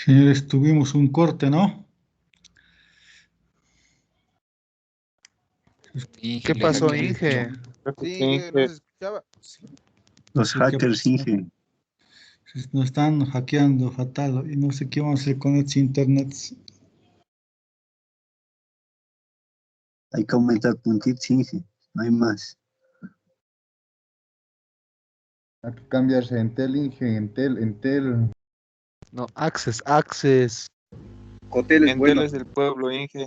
Señores, tuvimos un corte, ¿no? Inge, ¿Qué le pasó, hackearon. Inge? Creo que Sí, sí, Inge, no se escuchaba. Los Sí, ¿qué hackers, pasó? Inge. Nos están hackeando fatal y no sé qué vamos a hacer con estos internets. Hay que aumentar puntitos, Inge. No hay más. Hay que cambiarse Entel, Inge, Entel. No, Access. Hotel es Entel bueno. es del pueblo, Inge.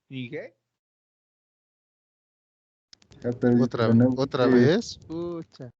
¿Inge? Ya perdiste de ¿Otra, nuevo, otra Inge. vez? Pucha.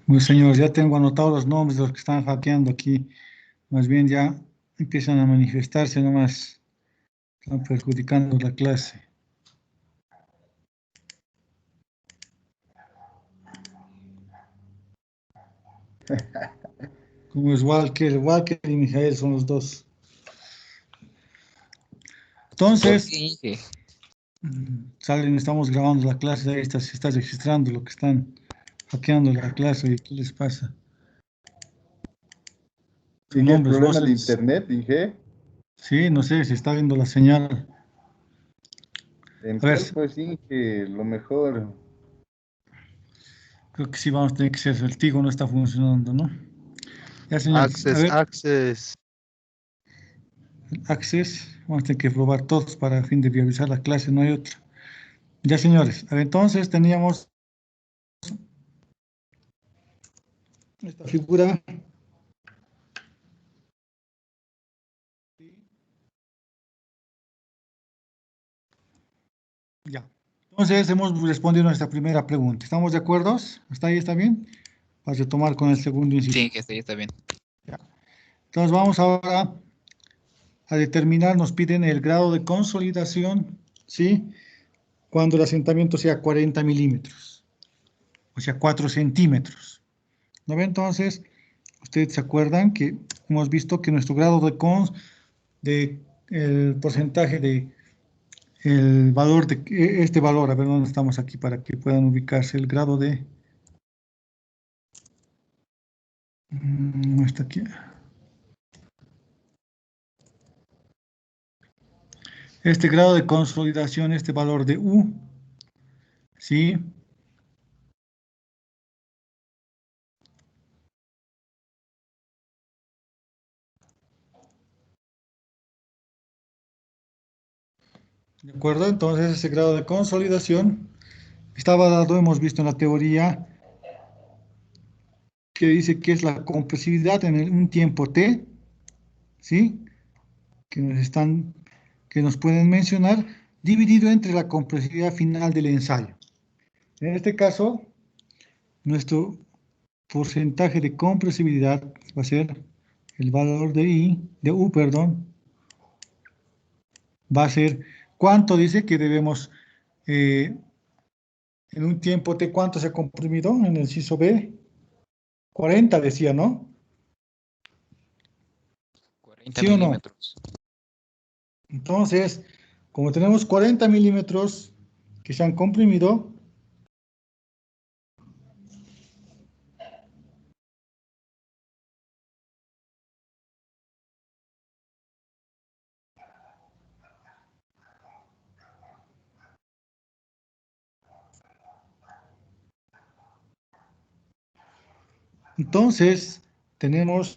Muy señores, ya tengo anotados los nombres de los que están hackeando aquí. Más bien ya empiezan a manifestarse nomás. Están perjudicando la clase. Como es Walker y Mijael son los dos. ¿Por Entonces, qué, Inge? salen, estamos grabando la clase, ahí se está registrando lo que están hackeando la clase. ¿Y qué les pasa? Sus Inge, el nombres, problema de voces. internet, Inge. Sí, no sé, si está viendo la señal. A ver, Entel, pues Inge, lo mejor. creo que sí vamos a tener que ser. El Tigo no está funcionando, ¿no? Ya, señores, a ver, Access. Access, vamos a tener que probar todos para a fin de realizar la clase, no hay otra. Ya, señores, a ver, entonces teníamos esta figura. Ya. Entonces hemos respondido a nuestra primera pregunta. ¿Estamos de acuerdo? ¿Hasta ahí está bien? Para retomar con el segundo inciso. Sí, Inge, está bien. Ya. Entonces vamos ahora a determinar, nos piden el grado de consolidación, ¿sí? Cuando el asentamiento sea 40 milímetros, o sea, 4 centímetros. ¿No ve? Entonces, ustedes se acuerdan que hemos visto que nuestro grado de el porcentaje de el valor de este valor, a ver dónde estamos aquí para que puedan ubicarse el grado de no está aquí. Este grado de consolidación, este valor de U, ¿sí? ¿De acuerdo? Entonces ese grado de consolidación estaba dado, hemos visto en la teoría, que dice que es la compresividad en un tiempo t, ¿sí? Que nos pueden mencionar, dividido entre la compresividad final del ensayo. En este caso, nuestro porcentaje de compresibilidad va a ser el valor de U, perdón, va a ser, ¿cuánto dice que debemos, en un tiempo T, cuánto se ha comprimido en el inciso B? 40 decía, ¿no? 40 ¿Sí o no? milímetros. Entonces, como tenemos 40 milímetros que se han comprimido, entonces tenemos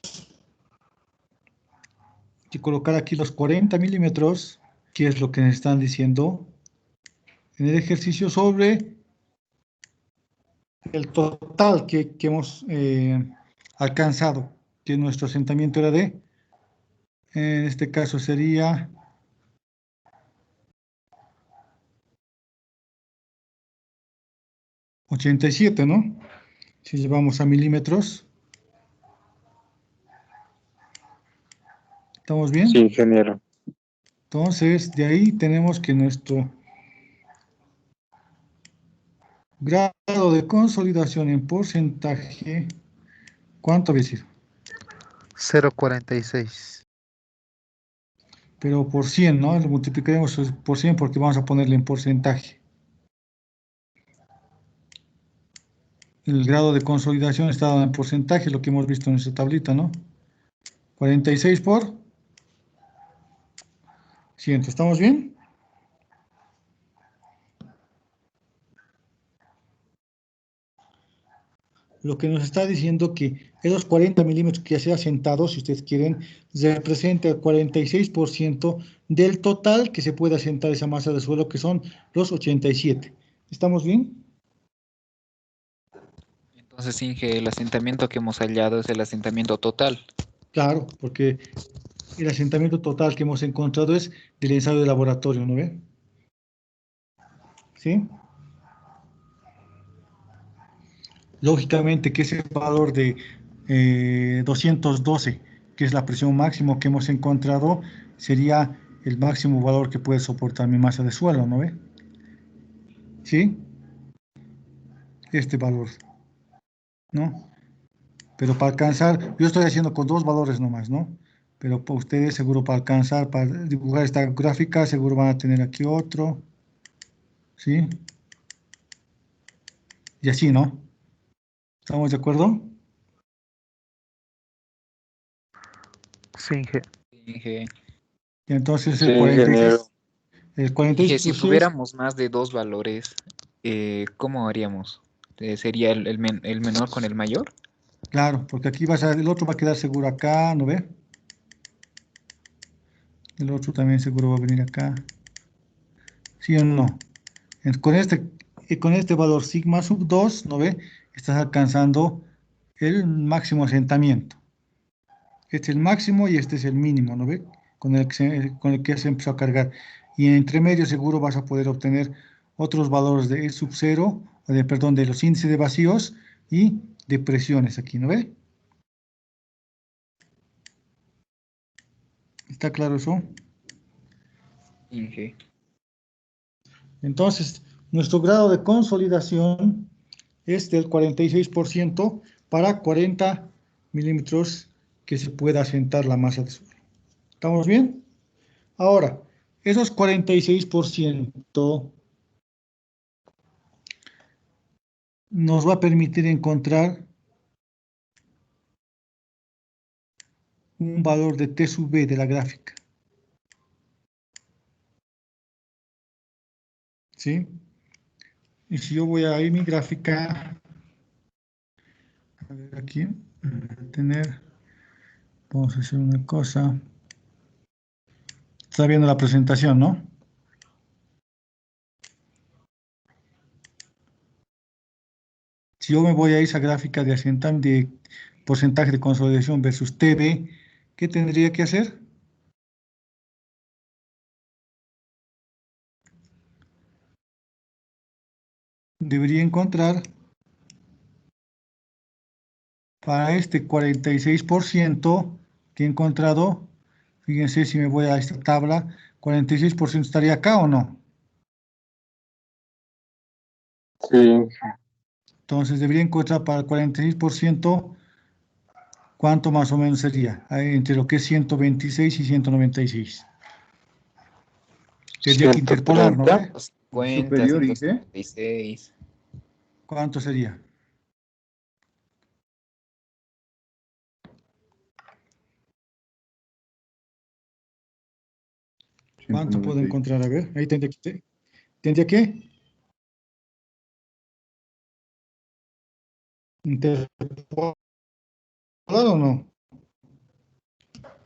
que colocar aquí los 40 milímetros, que es lo que nos están diciendo en el ejercicio, sobre el total que hemos alcanzado, que nuestro asentamiento era en este caso sería 87, ¿no? Si llevamos a milímetros, ¿estamos bien? Sí, ingeniero. Entonces, de ahí tenemos que nuestro grado de consolidación en porcentaje, ¿cuánto había sido? 0,46. Pero por 100, ¿no? Lo multiplicaremos por 100 porque vamos a ponerle en porcentaje. El grado de consolidación está dado en porcentaje, lo que hemos visto en nuestra tablita, ¿no? 46 por 100. ¿Estamos bien? Lo que nos está diciendo que esos 40 milímetros que ya se ha asentado, si ustedes quieren, representa el 46% del total que se puede asentar esa masa de suelo, que son los 87. ¿Estamos bien? Entonces, Inge, el asentamiento que hemos hallado es el asentamiento total. Claro, porque el asentamiento total que hemos encontrado es del ensayo de laboratorio, ¿no ve? ¿Sí? Lógicamente que ese valor de 212, que es la presión máxima que hemos encontrado, sería el máximo valor que puede soportar mi masa de suelo, ¿no ve? ¿Sí? Este valor, ¿no? Pero para alcanzar, yo estoy haciendo con dos valores nomás, ¿no? Pero para ustedes seguro para alcanzar, para dibujar esta gráfica, seguro van a tener aquí otro, ¿sí? Y así, ¿no? ¿Estamos de acuerdo? Sí, Inge. Inge, Y entonces Sí, ingeniero. el Inge, si 46%, tuviéramos más de dos valores, ¿cómo haríamos? ¿Sería el menor con el mayor? claro, porque aquí el otro va a quedar seguro acá, ¿no ve? El otro también seguro va a venir acá. ¿Sí o no? Con este valor sigma sub 2, ¿no ve? Estás alcanzando el máximo asentamiento. Este es el máximo y este es el mínimo, ¿no ve? Con el que se empezó a cargar. Y entre medio seguro vas a poder obtener otros valores de E sub 0, perdón, de los índices de vacíos y de presiones aquí, ¿no ve? ¿Está claro eso? Inge. Entonces, nuestro grado de consolidación es del 46% para 40 milímetros que se pueda asentar la masa de suelo. ¿Estamos bien? Ahora, esos 46% nos va a permitir encontrar un valor de T sub B de la gráfica. ¿Sí? Y si yo voy a ir mi gráfica, a ver aquí, vamos a hacer una cosa. Está viendo la presentación, ¿no? Si yo me voy a esa gráfica de porcentaje de consolidación versus TB, ¿qué tendría que hacer? Debería encontrar para este 46% que he encontrado, fíjense si me voy a esta tabla, 46% estaría acá o no. Sí. Entonces debería encontrar para el 46%, ¿cuánto más o menos sería? Ahí, entre lo que es 126 y 196. Tendría que interpolar, ¿no? 130. 50, Superior, Inge. 176. ¿Cuánto sería? ¿Cuánto puedo 196. encontrar? A ver, ahí tendría que interpolar o no.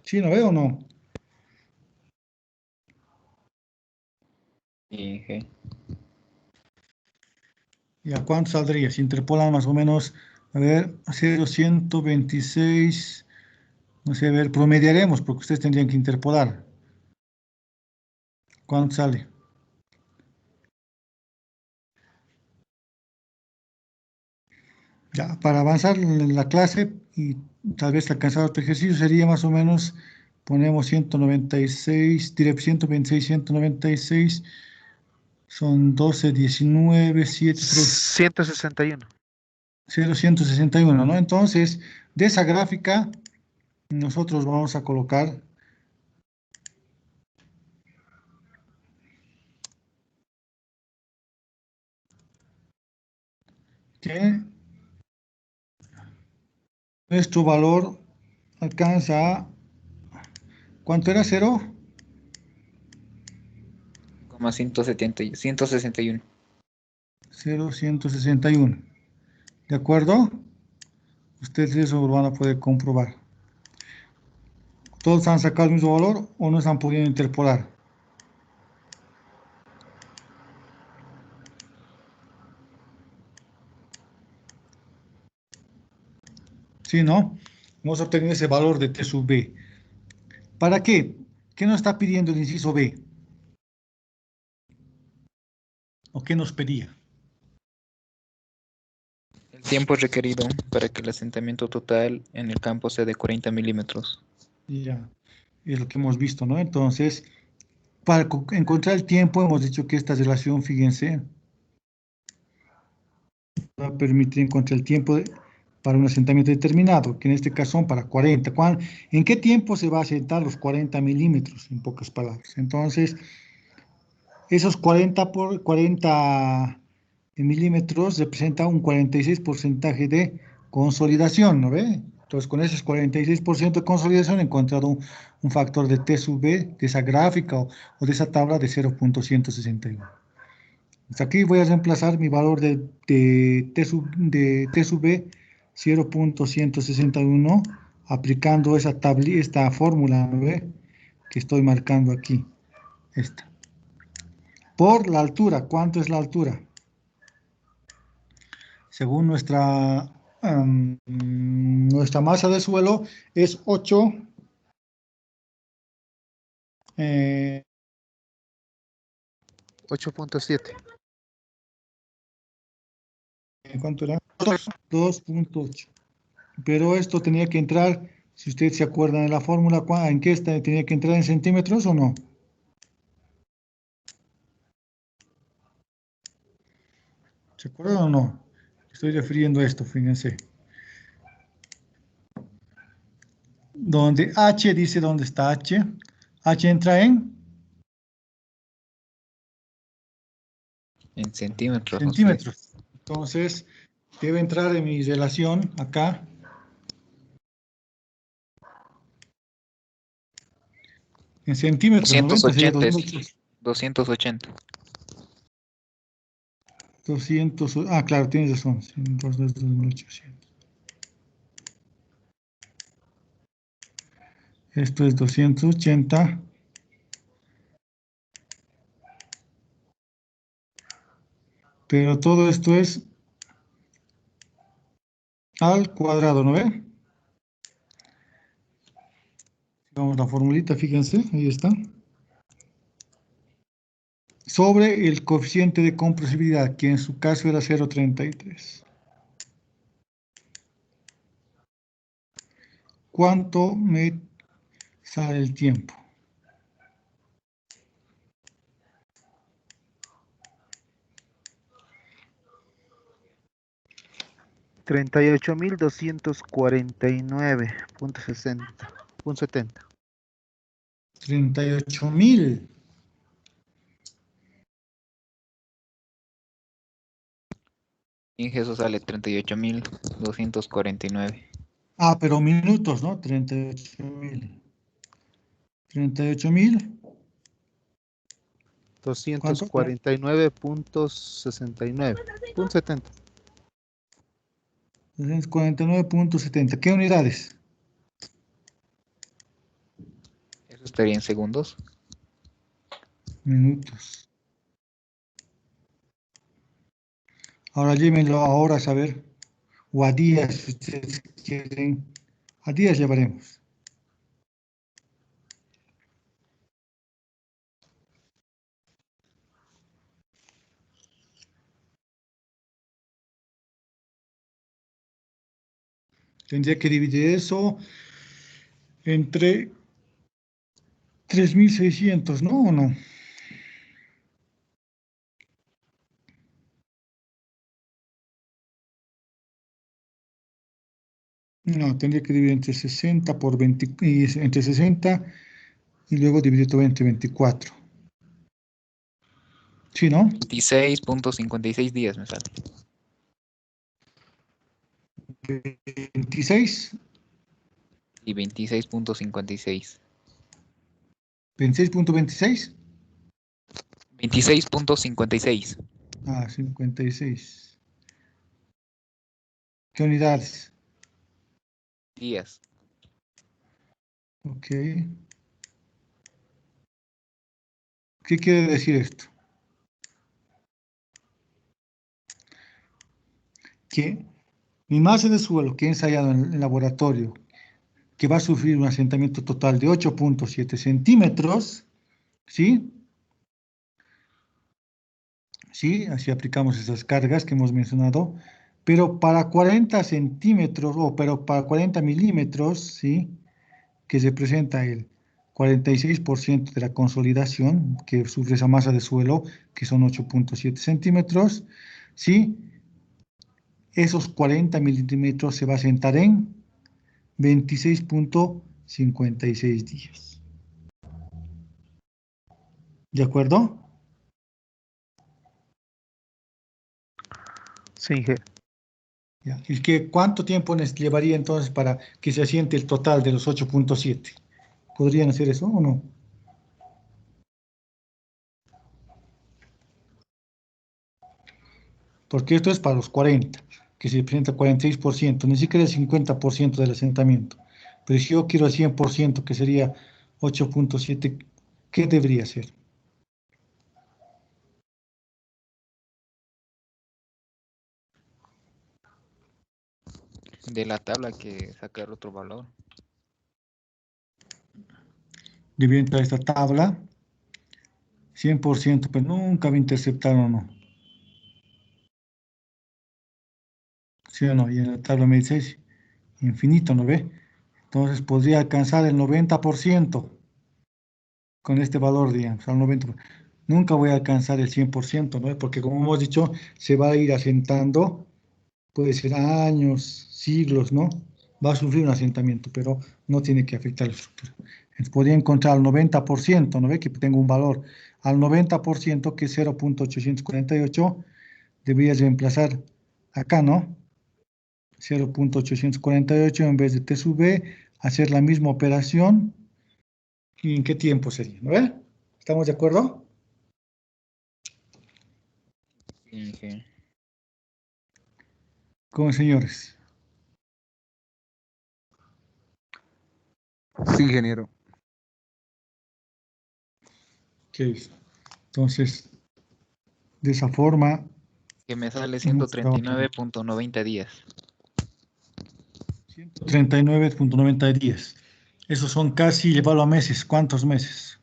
¿Sí, no veo o no? Inge. ¿Y a cuánto saldría? Si interpolan más o menos, a ver, 0,126, no sé, a ver, promediaremos porque ustedes tendrían que interpolar. ¿Cuánto sale? Ya, para avanzar en la clase y tal vez alcanzar otro ejercicio sería más o menos, ponemos 196, diré 126, 196, son 12, 19, 7, 3, 161. 0, 161, ¿no? Entonces, de esa gráfica, nosotros vamos a colocar que nuestro valor alcanza a, ¿cuánto era? 0, Como 161. 0, 161. ¿De acuerdo? Ustedes eso lo van a poder comprobar. ¿Todos han sacado el mismo valor o no se han podido interpolar? ¿Sí, no? Vamos a obtener ese valor de T sub B. ¿Para qué? ¿Qué nos está pidiendo el inciso B? ¿O qué nos pedía? El tiempo requerido para que el asentamiento total en el campo sea de 40 milímetros. Ya, es lo que hemos visto, ¿no? Entonces, para encontrar el tiempo, hemos dicho que esta relación, fíjense, va a permitir encontrar el tiempo para un asentamiento determinado, que en este caso son para 40. ¿En qué tiempo se va a asentar los 40 milímetros? En pocas palabras. Entonces, esos 40 milímetros representa un 46% de consolidación, ¿no ve? Entonces, con ese 46% de consolidación he encontrado un factor de T sub B de esa gráfica o de esa tabla de 0,161. Hasta aquí voy a reemplazar mi valor de T sub B 0,161 aplicando esta fórmula, ¿no ve? Que estoy marcando aquí, esta. Por la altura, ¿cuánto es la altura? Según nuestra masa de suelo es 8, eh, 8.7. ¿cuánto era? 2.8. Pero esto tenía que entrar, si ustedes se acuerdan de la fórmula, ¿en qué tenía que entrar en centímetros o no? ¿Se acuerdan o no? Estoy refiriendo a esto, fíjense. Donde H dice dónde está H. H entra en Centímetros, no sé. centímetros. Entonces, debe entrar en mi relación acá. En centímetros, 90 sería 280 280. 200, claro, tienes razón. 2.800. Esto es 280. Pero todo esto es al cuadrado, ¿no ve? Vamos a la formulita, fíjense, ahí está. Sobre el coeficiente de compresibilidad, que en su caso era 0,33. ¿Cuánto me sale el tiempo? $38.249.60.70. 38.000. Inge, eso sale 38.249. Ah, pero minutos, ¿no? 38.000. 38.000. ¿Cuánto? 249.69.70. 249.70. ¿Qué unidades? Eso estaría en segundos. Minutos. Ahora llévenlo a horas a ver. O a días, si ustedes quieren. A días llevaremos. Tendría que dividir eso entre 3.600, ¿no? ¿O no? No, tendría que dividir entre 60 por 20, entre 60 y luego dividir todo entre 24. ¿Sí, no? 26.56 días me sale. 26, Y 26.56. 26.26. 26.56 Ah, 56. ¿Qué unidades? días. Ok. ¿Qué quiere decir esto? Que mi masa de suelo que he ensayado en el laboratorio, que va a sufrir un asentamiento total de 8.7 centímetros, ¿sí? ¿Sí? Así aplicamos esas cargas que hemos mencionado, pero para 40 centímetros, pero para 40 milímetros, ¿sí? Que representa el 46% de la consolidación que sufre esa masa de suelo, que son 8.7 centímetros, ¿sí? Esos 40 milímetros se va a asentar en 26.56 días. ¿De acuerdo? Sí, Inge. Ya. ¿Y cuánto tiempo les llevaría entonces para que se asiente el total de los 8.7? ¿Podrían hacer eso o no? Porque esto es para los 40, que se presenta 46%, ni siquiera el 50% del asentamiento. Pero si yo quiero el 100%, que sería 8.7, ¿qué debería ser? De la tabla que sacar otro valor. Debería entrar esta tabla, 100%, pero nunca me interceptaron o no. ¿Sí o no? Y en la tabla me dice infinito, ¿no ve? Entonces podría alcanzar el 90% con este valor, digamos, al 90%. Nunca voy a alcanzar el 100%, ¿no? Porque como hemos dicho, se va a ir asentando, puede ser años, siglos, ¿no? Va a sufrir un asentamiento, pero no tiene que afectar la estructura. Entonces, podría encontrar al 90%, ¿no ve? Que tengo un valor al 90%, que es 0.848, debería reemplazar acá, ¿no? 0.848 en vez de T sub B, hacer la misma operación. ¿Y en qué tiempo sería? ¿No ve? ¿Estamos de acuerdo? Inge. ¿Cómo, señores? Sí, ingeniero. ¿Qué es? Entonces, de esa forma, Que me sale hemos trabajado 139.90 días. 139.90 días. Esos son casi, llevarlo a meses. ¿Cuántos meses?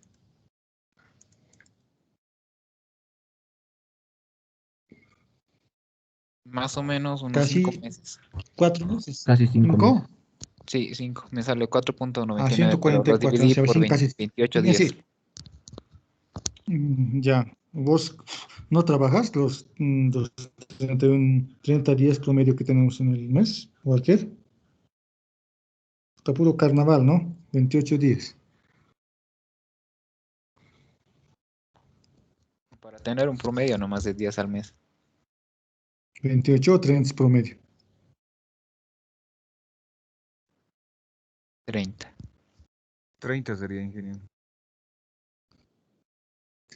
Más o menos unos 5 Casi meses. 4 meses. Casi 5 meses. ¿5? Sí, 5. Me sale 4.99, A pero lo 144, o dividí sea, por casi 28 es días. decir, ya, vos no trabajas los 30 días promedio que tenemos en el mes, cualquier. Está puro carnaval, ¿no? 28 días. Para tener un promedio no más de días al mes. 28 o 30 es promedio. 30. 30 sería, ingeniero.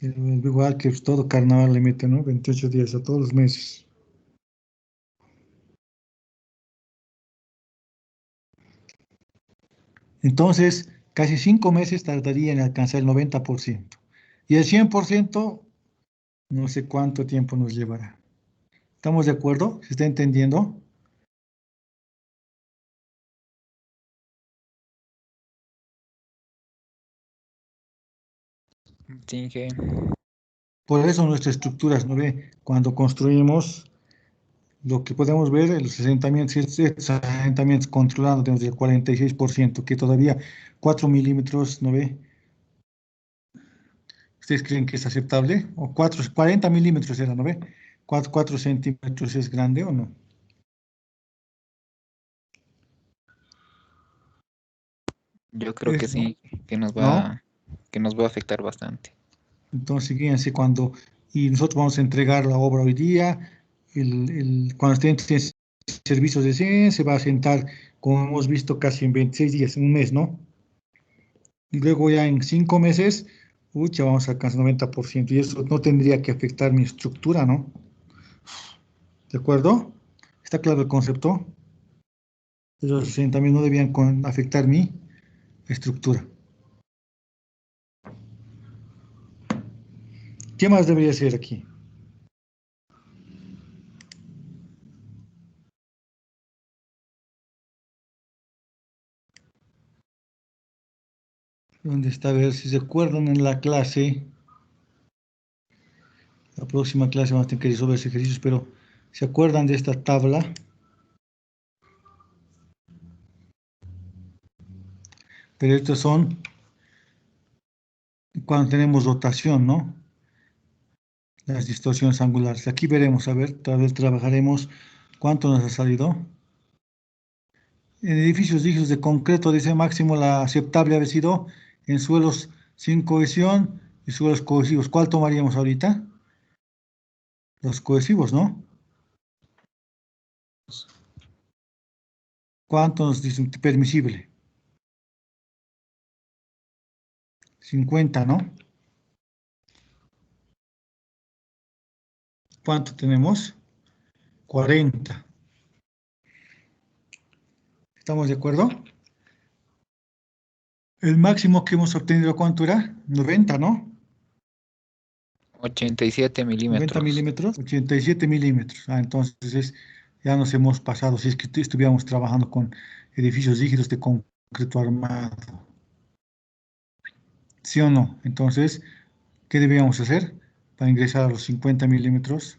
Igual que todo carnaval le mete, ¿no? 28 días a todos los meses. Entonces, casi 5 meses tardaría en alcanzar el 90%. Y el 100%, no sé cuánto tiempo nos llevará. ¿Estamos de acuerdo? ¿Se está entendiendo? Sí, que Por eso nuestras estructuras, ¿no ve? Cuando construimos, lo que podemos ver, los asentamientos, estos asentamientos controlados desde el 46%, que todavía 4 milímetros, ¿no ve? ¿Ustedes creen que es aceptable? O 40 milímetros era, ¿no ve? 4 centímetros es grande o no. yo creo que ¿No? sí, que nos ¿No? va, que nos va a afectar bastante. Entonces, fíjense, y nosotros vamos a entregar la obra hoy día, cuando estén en servicios de 100, se va a sentar, como hemos visto, casi en 26 días, un mes, ¿no? Y luego ya en 5 meses, ya vamos a alcanzar 90%, y eso no tendría que afectar mi estructura, ¿no? ¿De acuerdo? ¿Está claro el concepto? Esos asentamientos no debían afectar mi estructura. ¿Qué más debería ser aquí? ¿Dónde está? A ver si se acuerdan en la clase. La próxima clase vamos a tener que resolver ese ejercicio, pero ¿se acuerdan de esta tabla? Pero estos son cuando tenemos rotación, ¿no? Las distorsiones angulares. Aquí veremos, a ver, tal vez trabajaremos cuánto nos ha salido. En edificios rígidos de concreto, dice máximo la aceptable ha sido en suelos sin cohesión y suelos cohesivos. ¿Cuál tomaríamos ahorita? Los cohesivos, ¿no? ¿Cuánto nos dice permisible? 50, ¿no? ¿Cuánto tenemos? 40. ¿Estamos de acuerdo? El máximo que hemos obtenido, ¿cuánto era? 90, ¿no? 87 90 milímetros. milímetros, 87 milímetros. Entonces ya nos hemos pasado, si es que estuviéramos trabajando con edificios rígidos de concreto armado. ¿Sí o no? Entonces, ¿qué debíamos hacer para ingresar a los 50 milímetros?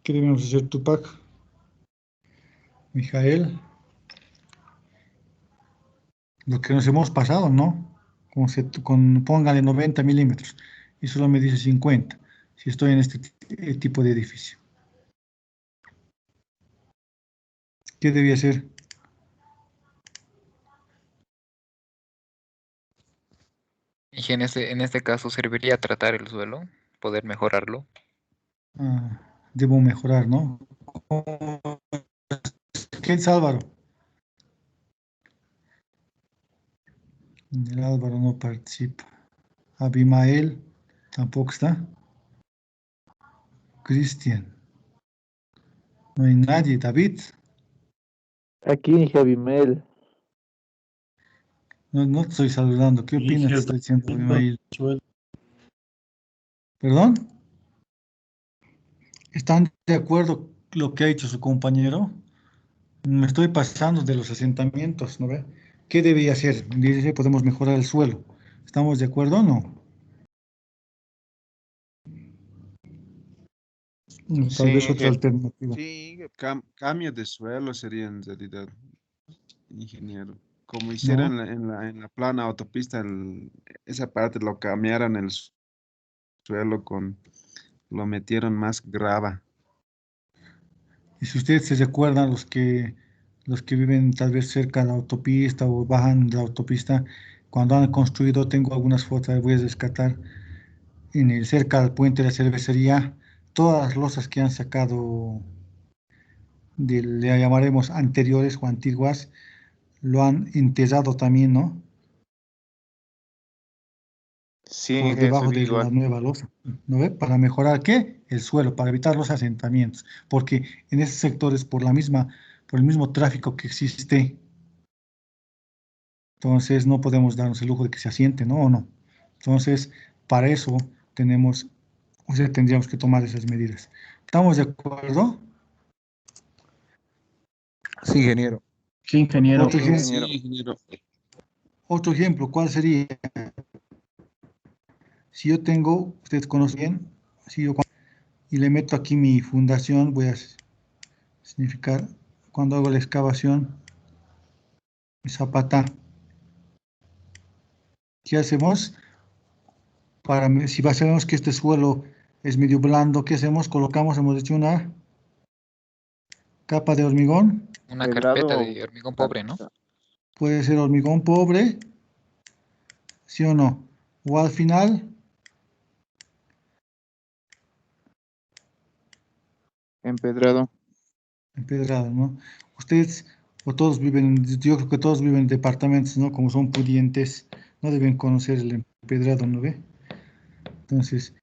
¿Qué debíamos hacer, Tupac? Mijael. Lo que nos hemos pasado, ¿no? Póngale 90 milímetros y solo me dice 50, si estoy en este tipo de edificio. ¿Qué debía hacer? Y en este caso serviría tratar el suelo, poder mejorarlo. Debo mejorar, ¿no? ¿Qué es Álvaro? El Álvaro no participa. Abimael tampoco está. Cristian. No hay nadie. David. Aquí, Javimel. No, no te estoy saludando. ¿Qué opinas? Te estoy diciendo Abimael. ¿Perdón? ¿Están de acuerdo lo que ha dicho su compañero? Me estoy pasando de los asentamientos, ¿no ve? ¿Qué debería hacer? Dice, podemos mejorar el suelo. ¿Estamos de acuerdo o no? Tal vez otra alternativa. Sí, cambios de suelo sería en realidad, ingeniero. Como ¿No? hicieron en la plana autopista, esa parte lo cambiaron el suelo lo metieron más grava. Y si ustedes se recuerdan, los que viven tal vez cerca de la autopista o bajan de la autopista, cuando han construido, tengo algunas fotos, voy a rescatar, cerca del puente de la cervecería, todas las losas que han sacado, le llamaremos anteriores o antiguas, lo han enterrado también, ¿no? Sí, Por eso debajo vi de la igual. nueva losa, ¿no ve? Para mejorar, ¿qué? El suelo, para evitar los asentamientos, porque en esos sectores, por el mismo tráfico que existe, entonces no podemos darnos el lujo de que se asiente, ¿no? ¿O no? Entonces, para eso tenemos, o sea, tendríamos que tomar esas medidas. ¿Estamos de acuerdo? Sí, ingeniero. Sí, ingeniero. Otro Sí, ejemplo, ingeniero. Ingeniero. otro ejemplo, ¿cuál sería? Si yo tengo, ustedes conocen bien, si yo, y le meto aquí mi fundación, voy a significar, cuando hago la excavación, mi zapata, ¿qué hacemos? Si sabemos que este suelo es medio blando, ¿qué hacemos? Colocamos, hemos hecho una capa de hormigón, Una carpeta Pedrado. de hormigón pobre, ¿no? puede ser hormigón pobre, ¿sí o no? O al final, Empedrado. empedrado, ¿no? Ustedes, o todos viven, yo creo que todos viven en departamentos, ¿no? Como son pudientes, no deben conocer el empedrado, ¿no ve? Entonces,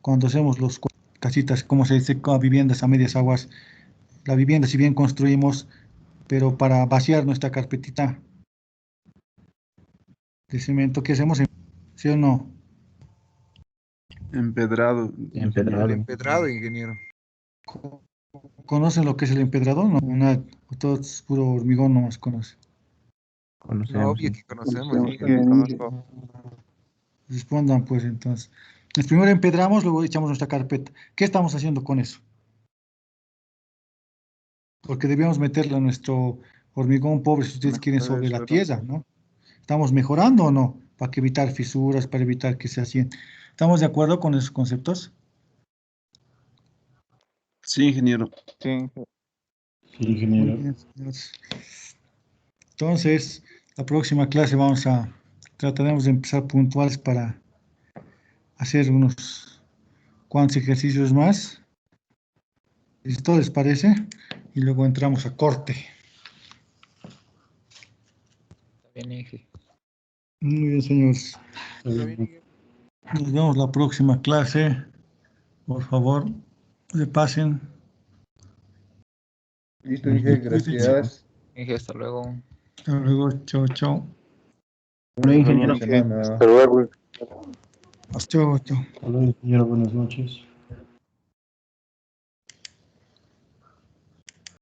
cuando hacemos los casitas, como se dice, viviendas a medias aguas, la vivienda, si bien construimos, pero para vaciar nuestra carpetita de cemento, ¿qué hacemos? ¿Sí o no? Empedrado. El Empedrado. empedrado, ingeniero. ¿Conocen lo que es el empedrador? No, todo es puro hormigón, no más conoce. No, Conocemos. obvio Sí. que conocemos, Sí, ingeniero. conozco. Respondan pues entonces. Primero empedramos, luego echamos nuestra carpeta. ¿Qué estamos haciendo con eso? Porque debíamos meterle a nuestro hormigón pobre, si ustedes quieren, Mejorar el sobre la suelo. tierra, ¿no? ¿Estamos mejorando o no? Para que evitar fisuras, para evitar que se asienten. ¿Estamos de acuerdo con esos conceptos? Sí, ingeniero. Sí, Sí, Muy ingeniero. bien, señores. Entonces, la próxima clase trataremos de empezar puntuales para hacer unos cuantos ejercicios más. ¿Listo? ¿Les parece? Y luego entramos a corte. Está bien, Inge. Muy bien, señores. Nos vemos la próxima clase. Por favor, le pasen. Listo, Inge, Cuídense. gracias. Inge, hasta luego. Hasta luego. Chao, chao. Hola, ingeniero. Buena semana. Hasta luego. Chao, chao. Hola, ingeniero. Buenas noches.